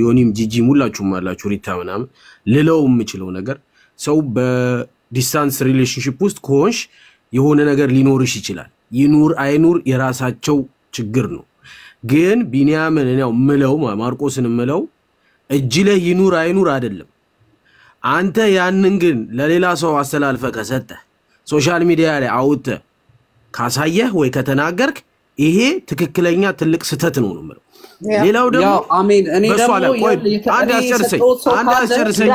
ዮኒም ጂጂም ሁላችሁም አላችሁ ሪታ ምናምን ልለው የምችለው ነገር ሰው በዲስታንስ ሪሌሽንሺፕ ውስጥ ከሆንሽ የሆነ ነገር ሊኖርሽ ይችላል ይኑር አይኑር የራሳቸው ችግር ነው ግን ቢኒያምን ነው ምለው ማርቆስን ምለው እጅ ላይ ይኑር አይኑር አይደለም አንተ ያንን ግን ለሌላ ሰው አስተላልፈ ከሰጠ ሶሻል ሚዲያ ላይ አውጥ ካሳየህ ወይ ከተናገርክ ይሄ ትክክለኛ ትልቅ ስተት ነው ነው ማለት ሌላው ደግሞ አሜን እኔ ደግሞ አንድ አስጨርሰኝ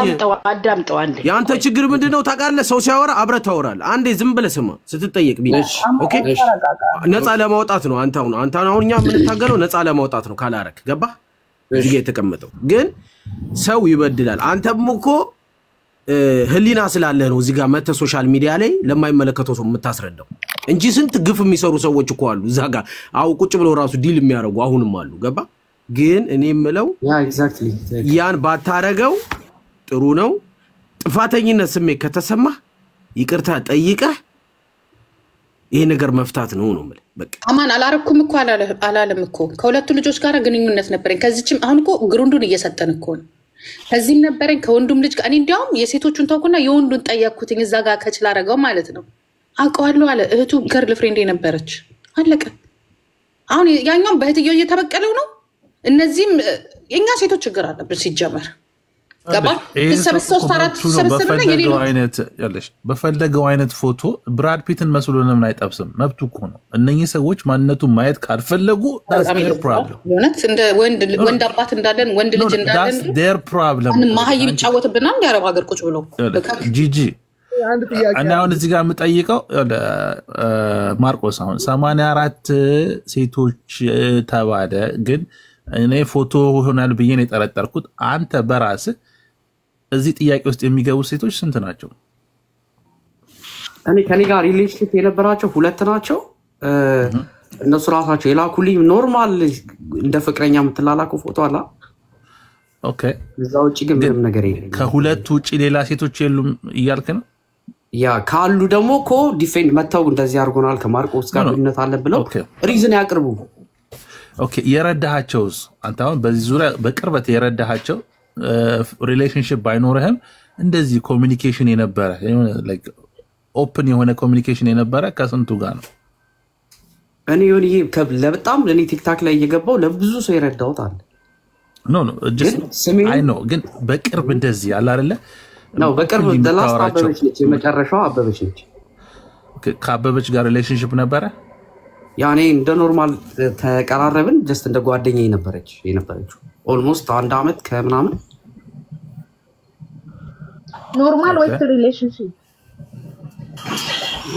አዳምጠው አንዴ ያንተ ችግር ምንድነው ታውቃለህ ሰው ሲያወራ አብረ ታወራለህ አንዴ ዝም ብለህ ስማ ስትጠየቅ ቢል ኦኬ ነፃ ለማውጣት ነው አንተ አሁን እኛ ምን ታገለው ነፃ ለማውጣት ነው ካላረክ ገባ እዚህ የተቀመጠው ግን ሰው ይበድላል አንተም እኮ ህሊና ስላለ ነው እዚህ ጋር መተ ሶሻል ሚዲያ ላይ ለማይመለከተው ሰው የምታስረዳው እንጂ ስንት ግፍ የሚሰሩ ሰዎች እኮ አሉ እዛ ጋር አው ቁጭ ብለው ራሱ ዲል የሚያረጉ አሁንም አሉ ገባ ግን እኔ የምለው ኤግዛክትሊ ያን ባታረገው ጥሩ ነው ጥፋተኝነት ስሜት ከተሰማ ይቅርታ ጠይቀህ ይሄ ነገር መፍታት ነው ማለት በቃ አማን አላረኩም እኮ አላለም እኮ ከሁለቱ ልጆች ጋር ግንኙነት ነበረኝ ከዚህም አሁን እኮ ግሩንዱን እየሰጠን እኮ ነው ከዚህም ነበረኝ ከወንዱም ልጅ ጋር እኔ እንዲያውም የሴቶቹን ተውኩና የወንዱን ጠያቅኩትኝ እዛ ጋር ከችላ አረጋው ማለት ነው አውቀዋለሁ አለ እህቱ ገርል ፍሬንድ ነበረች አለቀ አሁን ያኛው በእህትየው እየተበቀለው ነው እነዚህም የኛ ሴቶች ችግር አለብን ሲጀመር ገባ ተሰብስበው አራት ተሰብስበው የሌለው አይነት ያለሽ በፈለገው አይነት ፎቶ ብራድ ፒትን መስሎ ለምን አይጠብስም መብቱ እኮ ነው እነኚህ ሰዎች ማንነቱን ማየት ካልፈለጉ that's their problem ዮናስ እንደ ወንድ አባት እንዳለን ወንድ ልጅ እንዳለን that's their problem ማህይብ ጫወትብናል ያረብ ሀገር ቁጭ ብሎ ጂጂ እና አሁን እዚህ ጋር የምጠይቀው ማርቆስ አሁን 84 ሴቶች ተባለ ግን እኔ ፎቶ ሆናል ብዬ ነው የጠረጠርኩት አንተ በራስህ እዚህ ጥያቄ ውስጥ የሚገቡ ሴቶች ስንት ናቸው እኔ ከኔ ጋር ሪሌሽንሺፕ የነበራቸው ሁለት ናቸው እነሱ ራሳቸው የላኩልኝ ኖርማል እንደ ፍቅረኛ የምትላላኩ ፎቶ አላ ኦኬ እዛ ውጪ ግን ምንም ነገር የለም ከሁለት ውጪ ሌላ ሴቶች የሉም እያልክ ነው ያ ካሉ ደግሞ እኮ ዲፌንድ መተው እንደዚህ አድርጎናል ከማርቆስ ጋር ግንኙነት አለ ብለው ሪዝን ያቅርቡ ኦኬ የረዳሃቸውስ አንተ አሁን በዚህ ዙሪያ በቅርበት የረዳሃቸው ሪሌሽንሺፕ ባይኖርህም እንደዚህ ኮሚኒኬሽን የነበረ ላይክ ኦፕን የሆነ ኮሚኒኬሽን የነበረ ከስንቱ ጋር ነው እኔ ይሁን ይሄ ለበጣም ለኔ ቲክታክ ላይ እየገባው ለብዙ ሰው የረዳውት አለ ኖ አይ ኖ ግን በቅርብ እንደዚህ አለ አይደለ ነው በቅርብ ደላስታ አበበች ነች የመጨረሻው አበበች ነች ከአበበች ጋር ሪሌሽንሺፕ ነበረ ያኔ እንደ ኖርማል ተቀራረብን ጀስት እንደ ጓደኛዬ የነበረችው ኦልሞስት አንድ አመት ከምናምን ኖርማል ወይ ሪሌሽንሺፕ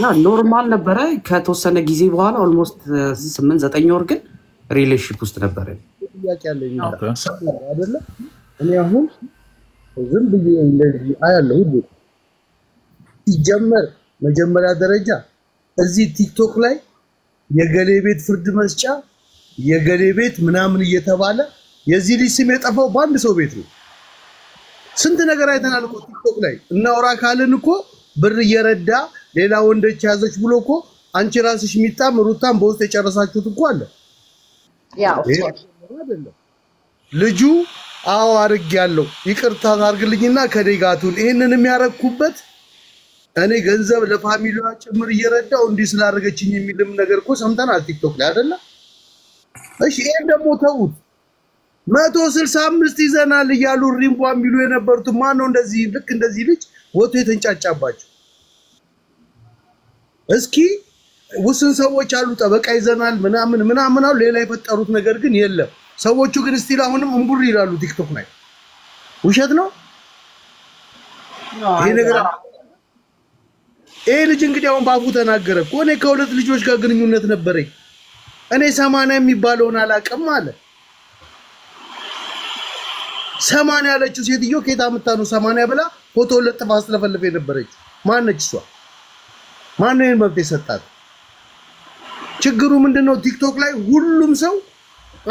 ያ ኖርማል ነበረ ከተወሰነ ጊዜ በኋላ ኦልሞስት 8-9 ወር ግን ሪሌሽንሺፕ ውስጥ ነበረ ጥያቄ አለኝ አይደለ እኔ አሁን ዝም ብዬ እንደዚህ አያለሁ ሁሉ ይጀመር መጀመሪያ ደረጃ እዚህ ቲክቶክ ላይ የገሌ ቤት ፍርድ መስጫ የገሌ ቤት ምናምን እየተባለ የዚህ ልጅ ስም የጠፋው በአንድ ሰው ቤት ነው ስንት ነገር አይተናል እኮ ቲክቶክ ላይ እናውራ ካልን እኮ ብር እየረዳ ሌላ ወንዶች ያዘች ብሎ እኮ አንቺ ራስሽ ሚጣም ሩታም በውስጥ የጨረሳችሁት እኮ አለ ያው ልጁ አዎ አርግያለሁ ይቅርታ አድርግልኝና ከደጋቱን ይሄንን የሚያረኩበት እኔ ገንዘብ ለፋሚሊዋ ጭምር እየረዳው እንዲ ስላደረገችኝ የሚልም ነገር እኮ ሰምተናል ቲክቶክ ላይ አይደለ እሺ ይሄን ደግሞ ተውት 165 ይዘናል እያሉ ሪምቧ የሚሉ የነበሩት ማን ነው እንደዚህ ልክ እንደዚህ ልጅ ወጥቶ የተንጫጫባቸው እስኪ ውስን ሰዎች አሉ ጠበቃ ይዘናል ምናምን አሉ ሌላ የፈጠሩት ነገር ግን የለም ሰዎቹ ግን ስቲል አሁንም እንቡር ይላሉ ቲክቶክ ላይ ውሸት ነው ይሄ ነገር ልጅ እንግዲህ አሁን ባፉ ተናገረ እኮ እኔ ከሁለት ልጆች ጋር ግንኙነት ነበረኝ እኔ 80 የሚባለውን አላቀም አለ 80 ያለችው ሴትዮ ከታ መጣ ነው 80 ብላ ፎቶ ለጥፋ አስለፈልፈ የነበረች ማነች እሷ ማን ነው መብት የሰጣት ችግሩ ምንድነው ቲክቶክ ላይ ሁሉም ሰው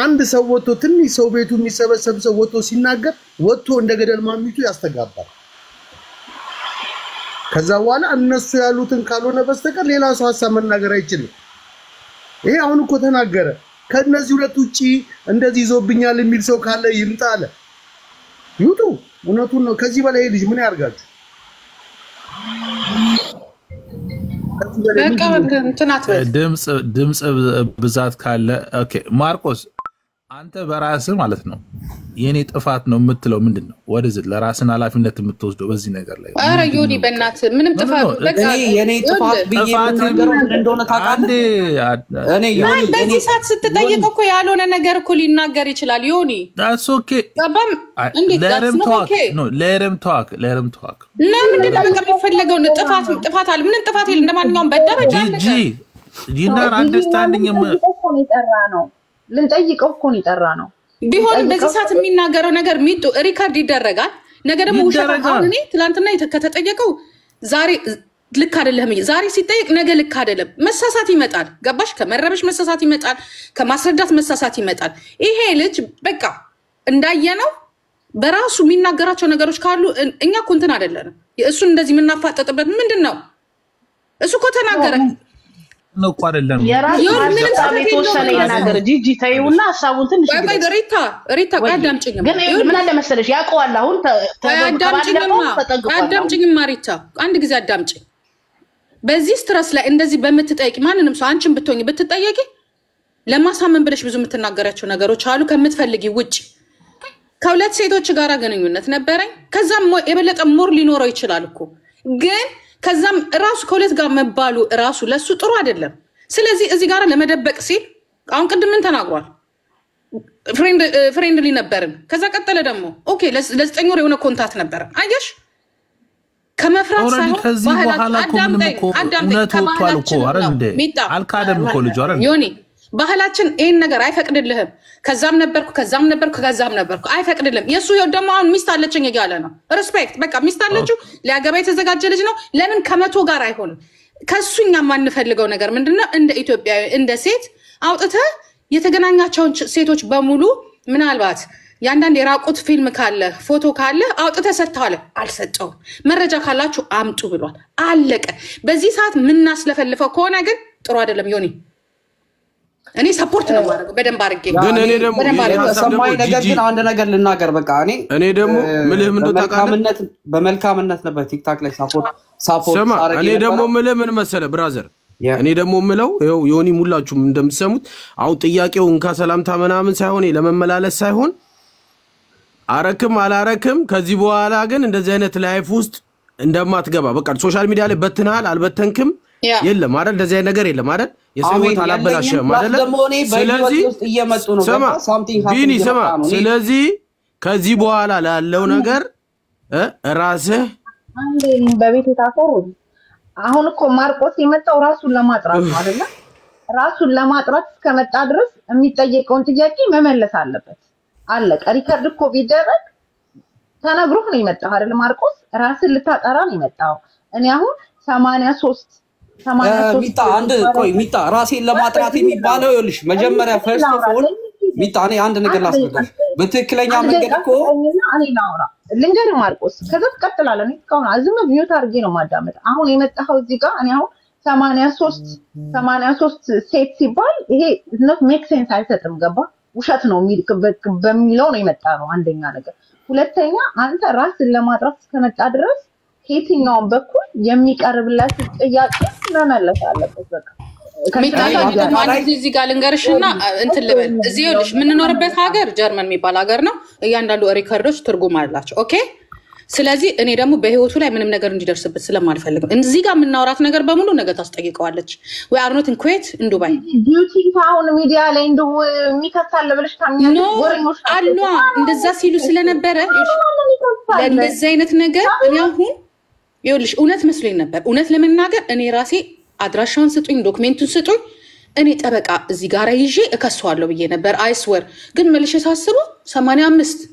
አንድ ሰው ወጥቶ ትንሽ ሰው ቤቱ የሚሰበሰብ ሰው ወጥቶ ሲናገር ወጥቶ እንደገደል ማሚቱ ያስተጋባል ከዛ በኋላ እነሱ ያሉትን ካልሆነ በስተቀር ሌላ ሰው ሐሳብ መናገር አይችልም ይሄ አሁን እኮ ተናገረ ከነዚህ ሁለት ውጪ እንደዚህ ዞብኛል የሚል ሰው ካለ ይምጣ አለ ይውጡ። እውነቱን ነው። ከዚህ በላይ ልጅ ምን ያርጋችሁ? ድምፅ ብዛት ካለ ኦኬ። ማርቆስ አንተ በራስህ ማለት ነው የኔ ጥፋት ነው የምትለው ምንድን ነው? ወደዚህ ለራስን ኃላፊነት የምትወስደው በዚህ ነገር ላይ? ኧረ ዮኒ በእናትህ ምንም ጥፋት በቃ የኔ ጥፋት ብዬ የምናገረው ምን እንደሆነ ታውቃለህ? እኔ ዮኒ በዚህ ሰዓት ስትጠይቀው እኮ ያልሆነ ነገር እኮ ሊናገር ይችላል ዮኒ። that's okay ገባም እንዴ? let him talk no let him talk ለምንድን ነው በቃ የሚፈለገው? ጥፋት አለ ምንም ጥፋት የለም። እንደማንኛውም በደረጃ ጂጂ you not understanding him ልንጠይቀው እኮ ነው የጠራ ነው። ቢሆንም በዚህ ሰዓት የሚናገረው ነገር ሚጡ ሪካርድ ይደረጋል። ነገ ደግሞ ውሸት አሁን እኔ ትላንትና ከተጠየቀው ዛሬ ልክ አይደለም፣ ዛሬ ሲጠየቅ ነገ ልክ አይደለም። መሳሳት ይመጣል። ገባሽ? ከመረበሽ መሳሳት ይመጣል፣ ከማስረዳት መሳሳት ይመጣል። ይሄ ልጅ በቃ እንዳየነው በራሱ የሚናገራቸው ነገሮች ካሉ እኛ እኮ እንትን አይደለም እሱን እንደዚህ የምናፋጠጥበት ምንድን ነው? እሱ እኮ ተናገረ ነው እኮ አይደለም። የተወሰነ ይናገር ጂጂ ታዩና ሐሳቡን ትንሽ ሪታ አዳምጪኝ። ግን ምን አለ መሰለሽ ያውቀዋል። አሁን አዳምጪኝማ ሪታ አንድ ጊዜ አዳምጪኝ። በዚህ ስትረስ ላይ እንደዚህ በምትጠይቂ ማንንም ሰው አንቺን ብትሆኚ ብትጠየቂ ለማሳመን ብለሽ ብዙ የምትናገራቸው ነገሮች አሉ ከምትፈልጊ ውጪ። ከሁለት ሴቶች ጋር ግንኙነት ነበረኝ። ከዛም የበለጠ ሞር ሊኖረው ይችላል እኮ ግን ከዛም ራሱ ከሁለት ጋር መባሉ ራሱ ለሱ ጥሩ አይደለም። ስለዚህ እዚህ ጋር ለመደበቅ ሲል አሁን ቅድም ምን ተናግሯል? ፍሬንድሊ ነበርን። ከዛ ቀጠለ ደግሞ ኦኬ ለ9 ወር የሆነ ኮንታክት ነበር። አየሽ ከመፍራት ሳይሆን ከዚህ በኋላ እኮ እውነት ወጥቷል እኮ አረ እንዴ አልካደም እኮ ልጅ አረ ዮኒ ባህላችን ይሄን ነገር አይፈቅድልህም። ከዛም ነበርኩ አይፈቅድልህም። የሱ ደግሞ አሁን ሚስት አለችኝ እያለ ነው። ሪስፔክት በቃ ሚስት አለችው ሊያገባ የተዘጋጀ ልጅ ነው። ለምን ከመቶ ጋር አይሆንም? ከሱኛ የማንፈልገው ነገር ምንድነው? እንደ ኢትዮጵያዊ እንደ ሴት አውጥተህ የተገናኛቸውን ሴቶች በሙሉ ምናልባት ያንዳንድ የራቁት ፊልም ካለ ፎቶ ካለ አውጥተህ ሰጥተዋል። አልሰጠውም። መረጃ ካላችሁ አምጡ ብሏል። አለቀ። በዚህ ሰዓት ምናስለፈልፈው ከሆነ ግን ጥሩ አይደለም ዮኒ። እኔ ሰፖርት ነው ማድረግ በደንብ አድርጌ ግን እኔ ደግሞ ሰማይ ነገር ግን አንድ ነገር ልናገር በቃ እኔ ደግሞ ምልህ ምን እንደታውቃለህ በመልካምነት ነበር ቲክታክ ላይ ሳፖርት አረጋለሁ። እኔ ደግሞ ምልህ ምን መሰለህ ብራዘር እኔ ደግሞ ምለው ይኸው ዮኒ ሙላችሁም እንደምትሰሙት አሁን ጥያቄው እንካ ሰላምታ ምናምን ሳይሆን ለመመላለስ ሳይሆን አረክም አላረክም ከዚህ በኋላ ግን እንደዚህ አይነት ላይፍ ውስጥ እንደማትገባ በቃ ሶሻል ሚዲያ ላይ በትናል አልበተንክም የለም አይደል? እንደዚህ አይነት ነገር የለም አይደል? የሰው ህይወት አላበላሸም አይደል? ስለዚህ ቢኒ ስማ፣ ስለዚህ ከዚህ በኋላ ላለው ነገር ራስህ በቤት የታፈሩ አሁን እኮ ማርቆስ የመጣው ራሱን ለማጥራት ነው አይደል? ራሱን ለማጥራት እስከመጣ ድረስ የሚጠየቀውን ጥያቄ መመለስ አለበት። አለቀ። ሪከርድ እኮ ቢደረግ ተነግሮህ ነው የመጣው አይደል? ማርቆስ ራስን ልታጠራ ነው የመጣው። እኔ አሁን 83 ሚጣ አንድ ቆይ ሚጣ ራሴን ለማጥራት የሚባለው ይኸውልሽ መጀመሪያ ፈርስት ኦፍ ኦል ሚጣ እኔ አንድ ነገር ላስረዳሽ በትክክለኛ መንገድ እኮ እኔ ላውራ ልንገር ማርቆስ ከዛ ተቀጥላለህ። እኔ እስካሁን አዝም ሚውት አድርጌ ነው ማዳመጥ። አሁን የመጣው እዚህ ጋር እኔ አሁን 83 ሴት ሲባል ይሄ not make sense አይሰጥም። ገባ? ውሸት ነው በሚለው ነው የመጣ ነው አንደኛ ነገር። ሁለተኛ አንተ ራስን ለማጥራት እስከመጣ ድረስ ከየትኛውም በኩል የሚቀርብላት ጥያቄ መመለስ አለበት። በቃ እዚህ ጋር ልንገርሽና እንትን ልበል። እዚህ ይኸውልሽ የምንኖርበት ሀገር ጀርመን የሚባል ሀገር ነው። እያንዳንዱ ሪከርዶች ትርጉም አላቸው። ኦኬ ስለዚህ እኔ ደግሞ በህይወቱ ላይ ምንም ነገር እንዲደርስበት ስለማልፈልግ እዚህ ጋር የምናወራት ነገር በሙሉ ነገ ታስጠይቀዋለች። ወይ አርኖት ኢንኩዌት እንዱባይ ዲዩቲ ታውን ሚዲያ ላይ እንደው የሚከታለ ብለሽ ታምኛለሽ? ወሬኞች አሉ እንደዛ ሲሉ ስለነበረ ለእንደዚህ አይነት ነገር እኔ አሁን ይኸውልሽ እውነት መስሎኝ ነበር። እውነት ለመናገር እኔ ራሴ አድራሻውን ስጡኝ፣ ዶክሜንቱን ስጡኝ፣ እኔ ጠበቃ እዚህ ጋር ይዤ እከሰዋለሁ ብዬ ነበር። አይስወር ግን መልሼ ሳስበው 85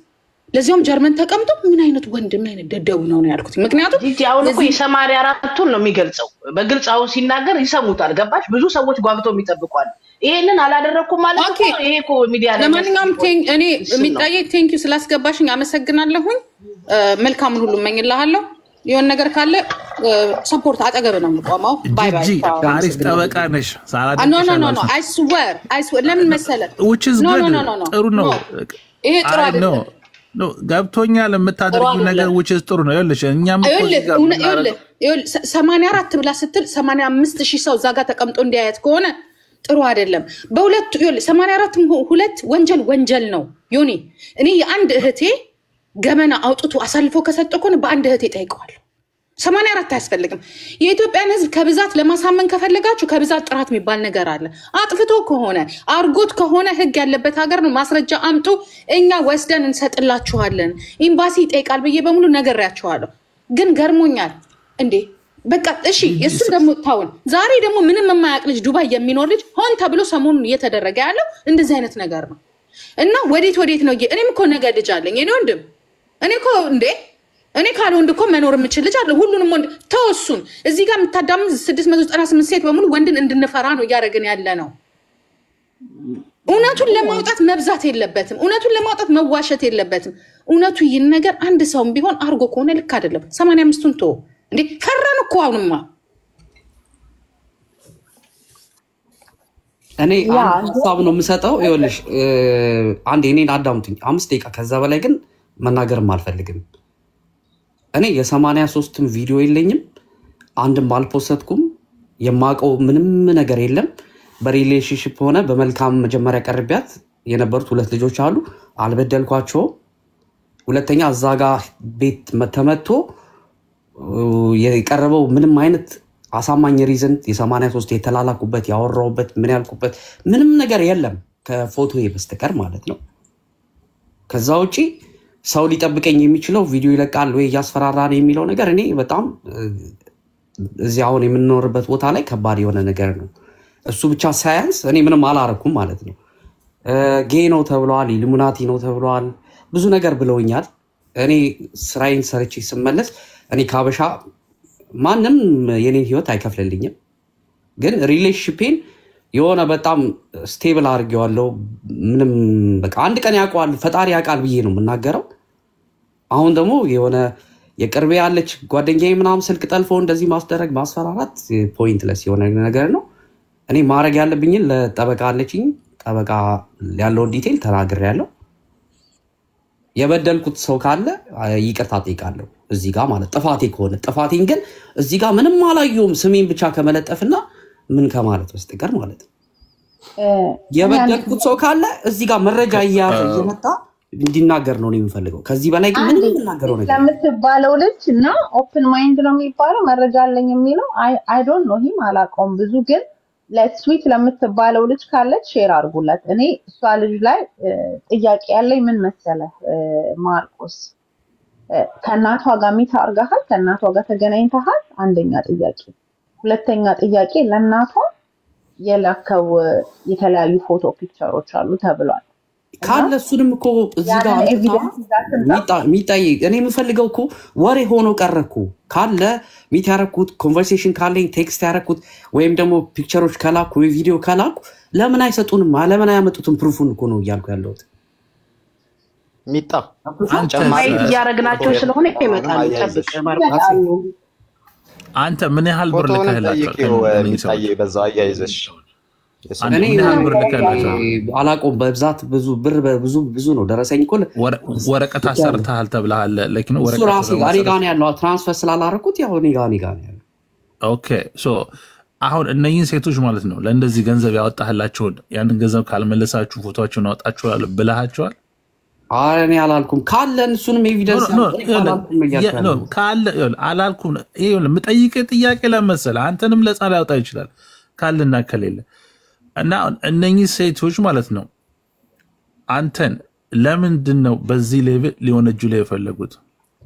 ለዚያም ጀርመን ተቀምጦ ምን አይነት ወንድ ምን አይነት ደደው ነው ያልኩት። ምክንያቱም አሁን እኮ የሰማሪያ አራቱን ነው የሚገልጸው። በግልጽ አሁን ሲናገር ይሰሙታል። ገባሽ? ብዙ ሰዎች ጓግተው የሚጠብቋል። ይሄንን አላደረኩም ማለት ነው። ይሄ እኮ ሚዲያ ላይ ለማንኛውም እኔ የሚጣየ ቴንክ ዩ ስላስገባሽኝ አመሰግናለሁኝ። መልካም ሁሉ እመኝልሃለሁ። የሆነ ነገር ካለ ሰፖርት አጠገብ ነው የምቆመው። ባይ ባይ። አሪፍ ጠበቃ ነሽ። ኖ I swear ለምን መሰለ which is good ጥሩ ነው። ይሄ ጥሩ አይደለም። ገብቶኛል የምታደርጊው ነገር which is ጥሩ ነው። ይኸውልሽ እኛም እኮ ይኸውልህ 84 ብላ ስትል 85,000 ሰው እዛ ጋር ተቀምጦ እንዲያያት ከሆነ ጥሩ አይደለም። በሁለቱ ይኸውልህ 84 ሁለት ወንጀል ነው ዮኒ። እኔ የአንድ እህቴ ገመና አውጥቶ አሳልፎ ከሰጠ ከሆነ በአንድ እህቴ ጠይቀዋለሁ። 84 አያስፈልግም። የኢትዮጵያን ሕዝብ ከብዛት ለማሳመን ከፈለጋችሁ ከብዛት ጥራት የሚባል ነገር አለ። አጥፍቶ ከሆነ አርጎት ከሆነ ህግ ያለበት ሀገር ነው። ማስረጃ አምጡ፣ እኛ ወስደን እንሰጥላችኋለን። ኤምባሲ ይጠይቃል ብዬ በሙሉ ነገርያችኋለሁ። ግን ገርሞኛል እንዴ በቃ እሺ። የሱ ደግሞ ታውን ዛሬ ደግሞ ምንም የማያውቅ ልጅ ዱባይ የሚኖር ልጅ ሆን ተብሎ ሰሞኑን እየተደረገ ያለው እንደዚህ አይነት ነገር ነው። እና ወዴት ነው? እኔም እኮ ነገ ልጅ አለኝ እኔ ወንድም። እኔ እኮ እንዴ እኔ ካልወንድ እኮ መኖር የምችል ልጅ አለ። ሁሉንም ወንድ ተወሱን እዚህ ጋር የምታዳምጥ 698 ሴት በሙሉ ወንድን እንድንፈራ ነው እያደረግን ያለ ነው። እውነቱን ለማውጣት መብዛት የለበትም። እውነቱን ለማውጣት መዋሸት የለበትም። እውነቱ ይህን ነገር አንድ ሰውም ቢሆን አርጎ ከሆነ ልክ አይደለም። 85ቱን ተወው እንዴ ፈራን እኮ አሁንማ። እኔ ሀሳብ ነው የምሰጠው። ይኸውልሽ አንዴ እኔን አዳምጡኝ 5 ደቂቃ፣ ከዛ በላይ ግን መናገርም አልፈልግም። እኔ የ83ም ቪዲዮ የለኝም፣ አንድም አልፖስትኩም፣ የማውቀው ምንም ነገር የለም። በሪሌሽንሺፕ ሆነ በመልካም መጀመሪያ ቀርቢያት የነበሩት 2 ልጆች አሉ፣ አልበደልኳቸውም። ሁለተኛ እዛ ጋር ቤት ተመቶ የቀረበው ምንም አይነት አሳማኝ ሪዝን የ83 የተላላኩበት ያወራውበት ምን ያልኩበት ምንም ነገር የለም ከፎቶ በስተቀር ማለት ነው። ከዛ ውጪ ሰው ሊጠብቀኝ የሚችለው ቪዲዮ ይለቃል ወይ ያስፈራራ ነው የሚለው ነገር እኔ በጣም እዚህ አሁን የምንኖርበት ቦታ ላይ ከባድ የሆነ ነገር ነው። እሱ ብቻ ሳያንስ እኔ ምንም አላረኩም ማለት ነው። ጌይ ነው ተብሏል፣ ኢሉሚናቲ ነው ተብሏል፣ ብዙ ነገር ብለውኛል። እኔ ስራዬን ሰርቼ ስመለስ እኔ ካበሻ ማንም የኔን ህይወት አይከፍልልኝም። ግን ሪሌሽንሺፔን የሆነ በጣም ስቴብል አድርጌዋለሁ። ምንም በቃ አንድ ቀን ያውቀዋል ፈጣሪ ያውቃል ብዬ ነው የምናገረው። አሁን ደግሞ የሆነ የቅርቤ ያለች ጓደኛዬ ምናምን ስልክ ጠልፎ እንደዚህ ማስደረግ ማስፈራራት ፖይንትለስ የሆነ ነገር ነው። እኔ ማድረግ ያለብኝን ለጠበቃ አለችኝ፣ ጠበቃ ያለውን ዲቴል ተናግሬያለሁ። የበደልኩት ሰው ካለ ይቅርታ ጠይቃለሁ እዚህ ጋር ማለት ጥፋቴ ከሆነ ጥፋቴን ግን እዚህ ጋር ምንም አላየሁም ስሜን ብቻ ከመለጠፍና ምን ከማለት በስተቀር ማለት ነው። የበደልኩት ሰው ካለ እዚህ ጋር መረጃ እየመጣ እንዲናገር ነው የምፈልገው። ከዚህ በላይ ግን ምንም እናገረው ነገር ለምትባለው ልጅ እና ኦፕን ማይንድ ነው የሚባለው መረጃ አለኝ የሚለው አይ ዶንት ኖ ሂም አላውቀውም ብዙ። ግን ለስዊት ለምትባለው ልጅ ካለች ሼር አድርጉላት። እኔ እሷ ልጅ ላይ ጥያቄ ያለኝ ምን መሰለህ ማርቆስ፣ ከእናቷ ጋር ሚት አድርገሃል፣ ከእናቷ ጋር ተገናኝተሃል? አንደኛ ጥያቄ። ሁለተኛ ጥያቄ ለእናቷ የላከው የተለያዩ ፎቶ ፒክቸሮች አሉ ተብሏል ካለ እሱንም እኮ እዚህ ጋር ሚጣይ እኔ የምፈልገው እኮ ወሬ ሆኖ ቀረኩ ካለ ሚት ያረኩት ኮንቨርሴሽን ካለኝ ቴክስት ያረኩት ወይም ደግሞ ፒክቸሮች ከላኩ ወይ ቪዲዮ ከላኩ ለምን አይሰጡንም? ለምን አያመጡትም? ፕሩፉን እኮ ነው እያልኩ ያለሁት። ሚጣ እያረግናቸው ስለሆነ ይመጣሉ። ጠብቅ ማርቆስ። አንተ ምን ያህል ብር ልከህላቸው? ሚጣዬ በዛ አያይዘሽ እኔ አላውቀውም። በብዛት ብዙ ብር ብዙ ነው ደረሰኝ እኮ ወረቀት አሰርተሃል ተብለሃል። ለኪኑ ወረቀት ራሴ ጋር ነው ያለው ትራንስፈር ስላላረኩት ያው እኔ ጋር ነው ያለው። ኦኬ ሶ አሁን እነኚህን ሴቶች ማለት ነው ለእንደዚህ ገንዘብ ያወጣህላቸውን ያንን ገንዘብ ካልመለሳችሁ ፎቶአቸውን አወጣችኋል ብለሃቸዋል? አረ እኔ አላልኩም። ካለን እሱንም ኤቪደንስ ነው ካለ አላልኩም። ይሄን የምጠይቅህ ጥያቄ ለመሰለ አንተንም ለጻ ሊያወጣ ይችላል ካለና ከሌለ እና እነኚህ ሴቶች ማለት ነው አንተን ለምንድን ነው በዚህ ሌቭል ሊሆነጁ ላይ የፈለጉት?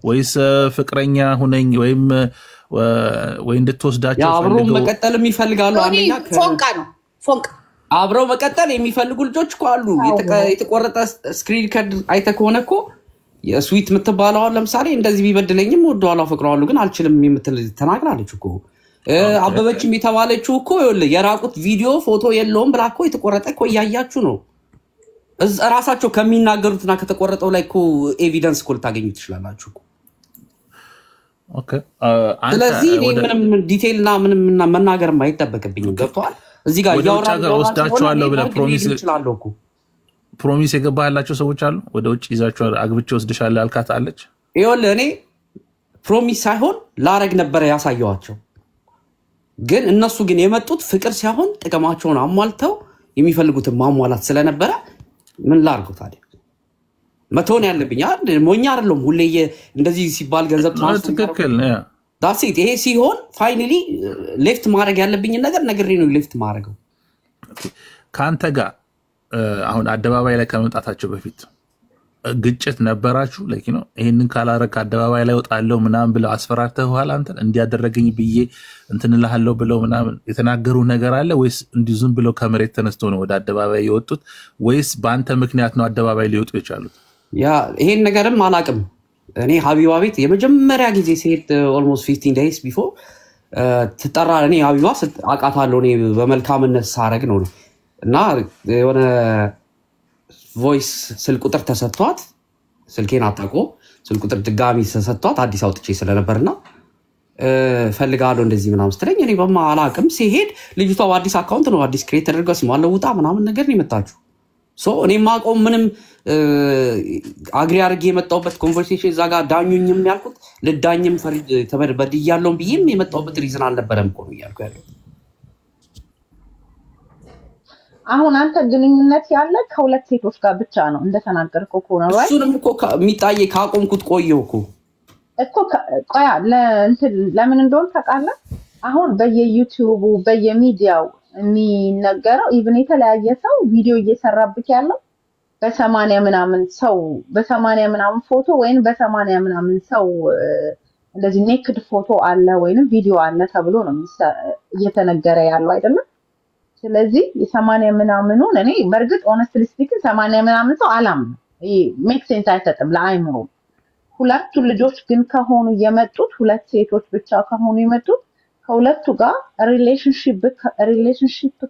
ወይስ ፍቅረኛ ሁነኝ ወይም ወይ እንድትወስዳቸው አብረው መቀጠልም ይፈልጋሉ? አንደኛ ፎንቃ ነው ፎንቃ አብረው መቀጠል የሚፈልጉ ልጆች እኮ አሉ። የተቆረጠ ስክሪን ካርድ አይተህ ከሆነ እኮ የስዊት የምትባለው ለምሳሌ እንደዚህ ቢበድለኝም ወደኋላ ፈቅረዋሉ ግን አልችልም የምትል ተናግራለች እኮ። አበበችም የተባለችው እኮ የራቁት ቪዲዮ ፎቶ የለውም ብላ እኮ የተቆረጠ እኮ እያያችሁ ነው። ራሳቸው ከሚናገሩትና ከተቆረጠው ላይ እኮ ኤቪደንስ እኮ ልታገኙ ትችላላችሁ እኮ። ኦኬ ስለዚህ ምንም ዲቴይልና ምንም መናገር አይጠበቅብኝም። ገብቷል? እዚህ ጋር ያወራው ወስዳቸዋለሁ ብለህ ፕሮሚስ ፕሮሚስ የገባላቸው ሰዎች አሉ? ወደ ውጭ ይዛቸው አግብቼ ወስድሻለሁ አልካት አለች? ይኸውልህ እኔ ፕሮሚስ ሳይሆን ላረግ ነበረ ያሳየዋቸው። ግን እነሱ ግን የመጡት ፍቅር ሳይሆን ጥቅማቸውን አሟልተው የሚፈልጉትን ማሟላት ስለነበረ ምን ላርገው ታዲያ? መቶን ያለብኝ አይደል? ሞኛ አይደለም። ሁሌ እንደዚህ ሲባል ገንዘብ ትክክል ነው። ዳትስ ኢት። ይሄ ሲሆን ፋይናሊ ሌፍት ማድረግ ያለብኝ ነገር ነግሬ ነው ሌፍት ማድረገው። ከአንተ ጋር አሁን አደባባይ ላይ ከመምጣታቸው በፊት ግጭት ነበራችሁ? ላይክ ነው ይሄንን ካላረክ አደባባይ ላይ ወጣለሁ ምናምን ብለው አስፈራርተህ ኋላ አንተ እንዲያደረገኝ ብዬ እንትን እልሃለሁ ብለው ምናምን የተናገሩ ነገር አለ ወይስ እንዲሁ ዝም ብለው ከመሬት ተነስቶ ነው ወደ አደባባይ የወጡት ወይስ በአንተ ምክንያት ነው አደባባይ ሊወጡ የቻሉት? ያ ይሄን ነገርም አላቅም። እኔ ሀቢባ ቤት የመጀመሪያ ጊዜ ሲሄድ ኦልሞስት 15 days before ትጠራ። እኔ ሀቢባ አውቃታለሁ እኔ በመልካምነት ሳረግ ነው እና የሆነ ቮይስ ስልክ ቁጥር ተሰጥቷት ስልኬን አጣቆ ስልክ ቁጥር ድጋሚ ተሰጥቷት አዲስ አውጥቼ ስለነበርና ፈልጋለሁ እንደዚህ ምናምን ስትለኝ እኔ በማ አላቅም። ሲሄድ ልጅቷ አዲስ አካውንት ነው አዲስ ክሬት ተደርጋ ስሟን ለውጣ ምናምን ነገር ነው የመጣችው። ሶ እኔ ማቆም ምንም አግሪ አድርጌ የመጣሁበት ኮንቨርሴሽን እዛ ጋር ዳኙኝም ያልኩት ልዳኝም ፈሪድ ተበድያለሁ ብዬም የመጣሁበት ሪዝን አልነበረም እኮ ነው እያልኩ ያለው። አሁን አንተ ግንኙነት ያለ ከሁለት ሴቶች ጋር ብቻ ነው እንደተናገርከው ከሆነ ነው። እሱንም እኮ የሚጣየ ካቆምኩት ቆየው እኮ ቆያ ለምን እንደሆነ ታውቃለህ? አሁን በየዩቲዩቡ በየሚዲያው የሚነገረው ኢቭን የተለያየ ሰው ቪዲዮ እየሰራብክ ያለው በ80 ምናምን ሰው በ80 ምናምን ፎቶ ወይንም በ80 ምናምን ሰው እንደዚህ ኔክድ ፎቶ አለ ወይንም ቪዲዮ አለ ተብሎ ነው እየተነገረ ያለው አይደለም? ስለዚህ የ80 ምናምኑን እኔ በርግጥ ኦነስትሊ ስፒኪንግ 80 ምናምን ሰው አላምንም። ይሄ ሜክ ሴንስ አይሰጥም ለአይምሮ። ሁለቱ ልጆች ግን ከሆኑ የመጡት ሁለት ሴቶች ብቻ ከሆኑ የመጡት ከሁለቱ ጋር ሪሌሽንሺፕ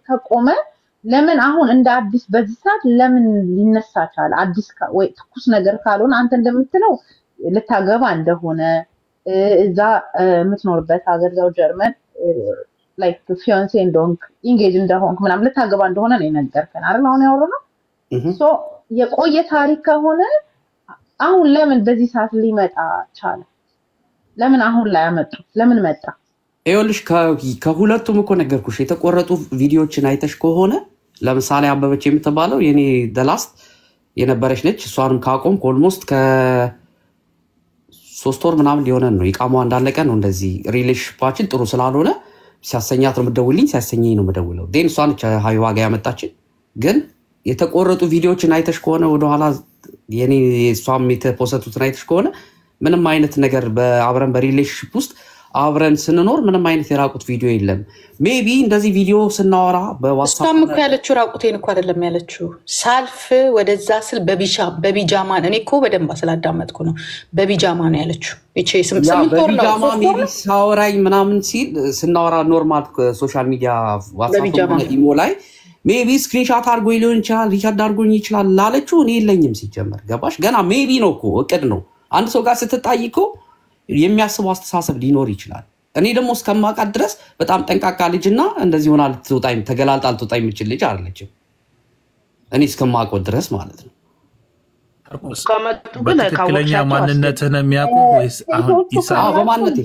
ከቆመ ለምን አሁን እንደ አዲስ በዚህ ሰዓት ለምን ሊነሳ ቻለ? አዲስ ወይ ትኩስ ነገር ካልሆነ አንተ እንደምትለው ልታገባ እንደሆነ እዛ የምትኖርበት ሀገር ዘው ጀርመን ላይክ ፊያንሴ እንደሆንክ ኢንጌጅ እንደሆንክ ምናምን ልታገባ እንደሆነ ነው የነገርከን አይደል? አሁን ያወራነው ሶ የቆየ ታሪክ ከሆነ አሁን ለምን በዚህ ሰዓት ሊመጣ ቻለ? ለምን አሁን ላይ አመጡ? ለምን መጣ? ይኸውልሽ ከሁለቱም እኮ ነገርኩሽ። የተቆረጡ ቪዲዮዎችን አይተሽ ከሆነ ለምሳሌ አበበች የምትባለው የኔ ደላስት የነበረች ነች። እሷንም ካቆም ኦልሞስት ከ3 ወር ምናምን ሊሆነን ነው። ይቃማው እንዳለቀ ነው። እንደዚህ ሪሌሽንሺፓችን ጥሩ ስላልሆነ ሲያሰኛት ነው የምደውልኝ፣ ሲያሰኘኝ ነው የምደውለው። ዴን እሷን ሀይዋ ጋር ያመጣችን። ግን የተቆረጡ ቪዲዮዎችን አይተሽ ከሆነ ወደኋላ የኔ እሷም የተፖሰቱትን አይተሽ ከሆነ ምንም አይነት ነገር በአብረን በሪሌሽንሺፕ ውስጥ አብረን ስንኖር ምንም አይነት የራቁት ቪዲዮ የለም። ሜቢ እንደዚህ ቪዲዮ ስናወራ በዋትስአፕ እሷም እኮ ያለችው ራቁቴን እኮ አይደለም ያለችው። ሳልፍ ወደዛ ስል በቢጃማ እኔ እኮ በደንብ ስላዳመጥኩ ነው። በቢጃማ ነው ያለችው። እቺ በቢጃማ ሜቢ ሳወራኝ ምናምን ሲል ስናወራ ኖርማል ሶሻል ሚዲያ ዋትስአፕ ኢሞ ላይ ሜቢ ስክሪንሻት አድርጎ ሊሆን ይችላል፣ ሪቻርድ አድርጎኝ ይችላል ላለችው እኔ የለኝም ሲጀመር። ገባሽ? ገና ሜቢ ነው እኮ እቅድ ነው። አንድ ሰው ጋር ስትጣይ እኮ የሚያስበው አስተሳሰብ ሊኖር ይችላል። እኔ ደግሞ እስከማውቃት ድረስ በጣም ጠንቃቃ ልጅና እንደዚህ ሆና ልትወጣኝ ተገላልጣ ልትወጣ የምችል ልጅ አይደለችም። እኔ እስከማውቀው ድረስ ማለት ነው። በትክክለኛ ማንነትህን የሚያውቁ ወይስ አሁን በማንነቴ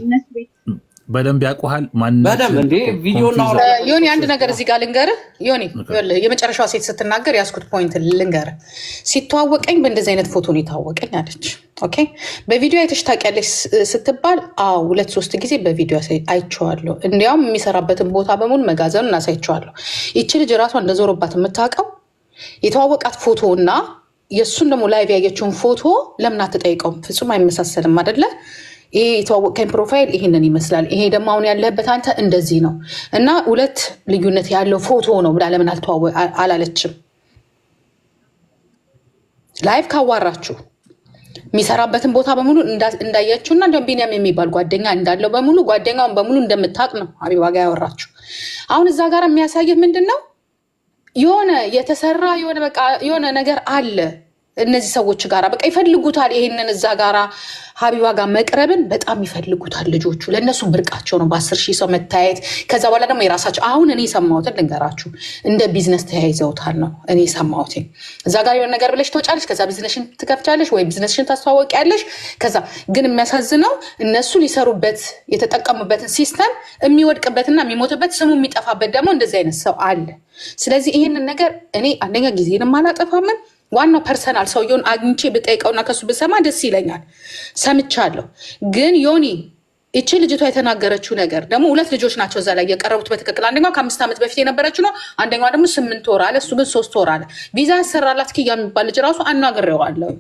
በደንብ ያውቁሃል? ማንነት በደንብ እንዴ ቪዲዮ ነው። ዮኒ አንድ ነገር እዚህ ጋር ልንገርህ። ዮኒ የመጨረሻው ሴት ስትናገር ያስኩት ፖይንት ልንገርህ። ሲተዋወቀኝ በእንደዚህ አይነት ፎቶ ነው የተዋወቀኝ አለች። ኦኬ በቪዲዮ አይተሽ ታውቂያለሽ ስትባል አዎ 2-3 ጊዜ በቪዲዮ አይቼዋለሁ። እንዲያውም የሚሰራበትን ቦታ በሙሉ መጋዘኑን እናሳይቼዋለሁ። ይቺ ልጅ ራሷ እንደዞረባት የምታውቀው የተዋወቃት ፎቶ እና የእሱን ደግሞ ላይቭ ያየችውን ፎቶ ለምን አትጠይቀውም? ፍጹም አይመሳሰልም አይደለ? ይሄ የተዋወቀኝ ፕሮፋይል ይሄንን ይመስላል፣ ይሄ ደግሞ አሁን ያለበት አንተ እንደዚህ ነው እና 2 ልዩነት ያለው ፎቶ ነው ብላ ለምን አላለችም? ላይቭ ካዋራችሁ የሚሰራበትን ቦታ በሙሉ እንዳያችሁና እንደም ቢኒያም የሚባል ጓደኛ እንዳለው በሙሉ ጓደኛውን በሙሉ እንደምታውቅ ነው ሀቢባ ጋር ያወራችሁ። አሁን እዛ ጋር የሚያሳየው ምንድነው? የሆነ የተሰራ የሆነ በቃ የሆነ ነገር አለ። እነዚህ ሰዎች ጋራ በቃ ይፈልጉታል። ይሄንን እዛ ጋራ ሀቢባ ጋር መቅረብን በጣም ይፈልጉታል ልጆቹ። ለእነሱ ብርቃቸው ነው በ10,000 ሰው መታየት። ከዛ በኋላ ደግሞ የራሳቸው አሁን እኔ ሰማሁትን ልንገራችሁ፣ እንደ ቢዝነስ ተያይዘውታል ነው እኔ ሰማሁት። እዛ ጋር የሆነ ነገር ብለሽ ትወጫለሽ፣ ከዛ ቢዝነስሽን ትከፍቻለሽ ወይ ቢዝነስሽን ታስተዋወቂያለሽ። ከዛ ግን የሚያሳዝነው እነሱ ሊሰሩበት የተጠቀሙበትን ሲስተም የሚወድቅበትና የሚሞትበት ስሙ የሚጠፋበት ደግሞ እንደዚህ አይነት ሰው አለ። ስለዚህ ይህንን ነገር እኔ አንደኛ ጊዜንም አላጠፋምን ዋናው ፐርሰናል ሰውየውን አግኝቼ ብጠይቀውና ከሱ ብሰማ ደስ ይለኛል። ሰምቻለሁ። ግን ዮኒ እቺ ልጅቷ የተናገረችው ነገር ደግሞ 2 ልጆች ናቸው እዛ ላይ የቀረቡት በትክክል። አንደኛው ከ5 ዓመት በፊት የነበረችው ነው። አንደኛው ደግሞ 8 ወር አለ። እሱ ግን 3 ወር አለ። ቪዛ ያሰራላት ኪያ የሚባል ልጅ ራሱ አናግሬዋለሁ።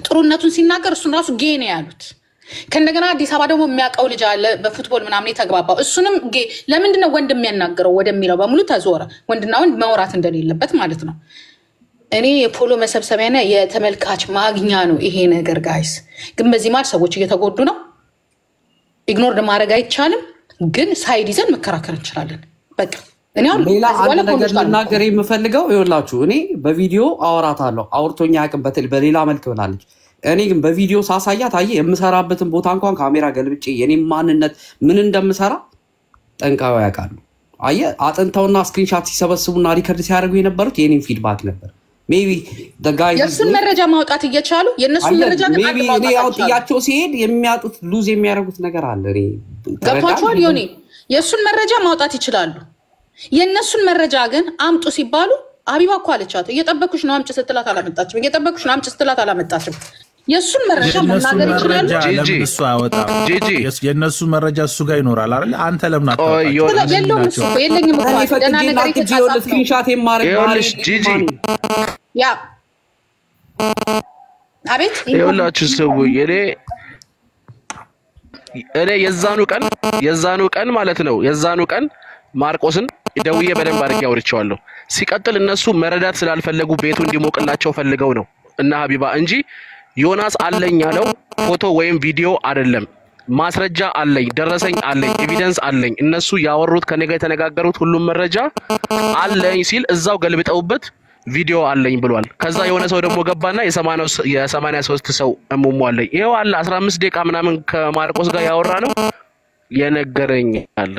ጥሩነቱን ሲናገር እሱን ራሱ ጌ ነው ያሉት። ከእንደገና አዲስ አበባ ደግሞ የሚያውቀው ልጅ አለ በፉትቦል ምናምን የተግባባው እሱንም ጌ። ለምንድነው ወንድ የሚያናገረው ወደሚለው በሙሉ ተዞረ። ወንድና ወንድ ማውራት እንደሌለበት ማለት ነው። እኔ የፖሎ መሰብሰቢያና የተመልካች ማግኛ ነው ይሄ ነገር ጋይስ። ግን በዚህ ማለት ሰዎች እየተጎዱ ነው። ኢግኖር ማድረግ አይቻልም። ግን ሳይድ ይዘን መከራከር እንችላለን። በቃ እኔ አሁን ሌላ አንድ ነገር ልናገር የምፈልገው ይኸውላችሁ፣ እኔ በቪዲዮ አወራታለሁ አውርቶኛ ያቅም በሌላ መልክ ብላለች። እኔ ግን በቪዲዮ ሳሳያት አየህ የምሰራበትን ቦታ እንኳን ካሜራ ገልብጬ የኔ ማንነት ምን እንደምሰራ ጠንቃው ያውቃሉ። አየህ አጥንተውና ስክሪንሻት ሲሰበስቡና ሪከርድ ሲያደርጉ የነበሩት የኔን ፊድባክ ነበር። ሜቢ the guy የሱን መረጃ ማውጣት እየቻሉ የነሱን መረጃ ግን ሜቢ እኔ ያውጥያቸው ሲሄድ የሚያጡት ሉዝ የሚያደርጉት ነገር አለ። እኔ ገብቷቸዋል። ዮኒ የሱን መረጃ ማውጣት ይችላሉ። የነሱን መረጃ ግን አምጡ ሲባሉ ሀቢባ እኮ አለቻት እየጠበኩሽ ነው አምጪ ስትላት አላመጣችም። እየጠበኩሽ ነው አምጪ ስትላት አላመጣችም። የሱን መረጃ መናገር ይችላሉ። እሱ አወጣ የነሱ መረጃ እሱ ጋር ይኖራል አይደል? አንተ ለምን አታውቃለህ? የለውም እሱ የለኝም እኮ ደህና ነገር ይተሳሳል። ስክሪንሻት የማረግ ጂጂ ያ አቤት ይኸውላችሁ ሰውዬ እኔ የዛኑ ቀን ማለት ነው የዛኑ ቀን ማርቆስን ደውዬ በደንብ አድርጌ አውርቼዋለሁ። ሲቀጥል እነሱ መረዳት ስላልፈለጉ ቤቱ እንዲሞቅላቸው ፈልገው ነው እና ሀቢባ እንጂ ዮናስ አለኝ ያለው ፎቶ ወይም ቪዲዮ አይደለም። ማስረጃ አለኝ፣ ደረሰኝ አለኝ፣ ኤቪደንስ አለኝ። እነሱ ያወሩት ከኔ ጋር የተነጋገሩት ሁሉም መረጃ አለኝ ሲል እዛው ገልብጠውበት ቪዲዮ አለኝ ብሏል። ከዛ የሆነ ሰው ደግሞ ገባና የ83 ሰው እሙሙ አለኝ ይሄው አለ 15 ደቂቃ ምናምን ከማርቆስ ጋር ያወራ ነው የነገረኝ አለ።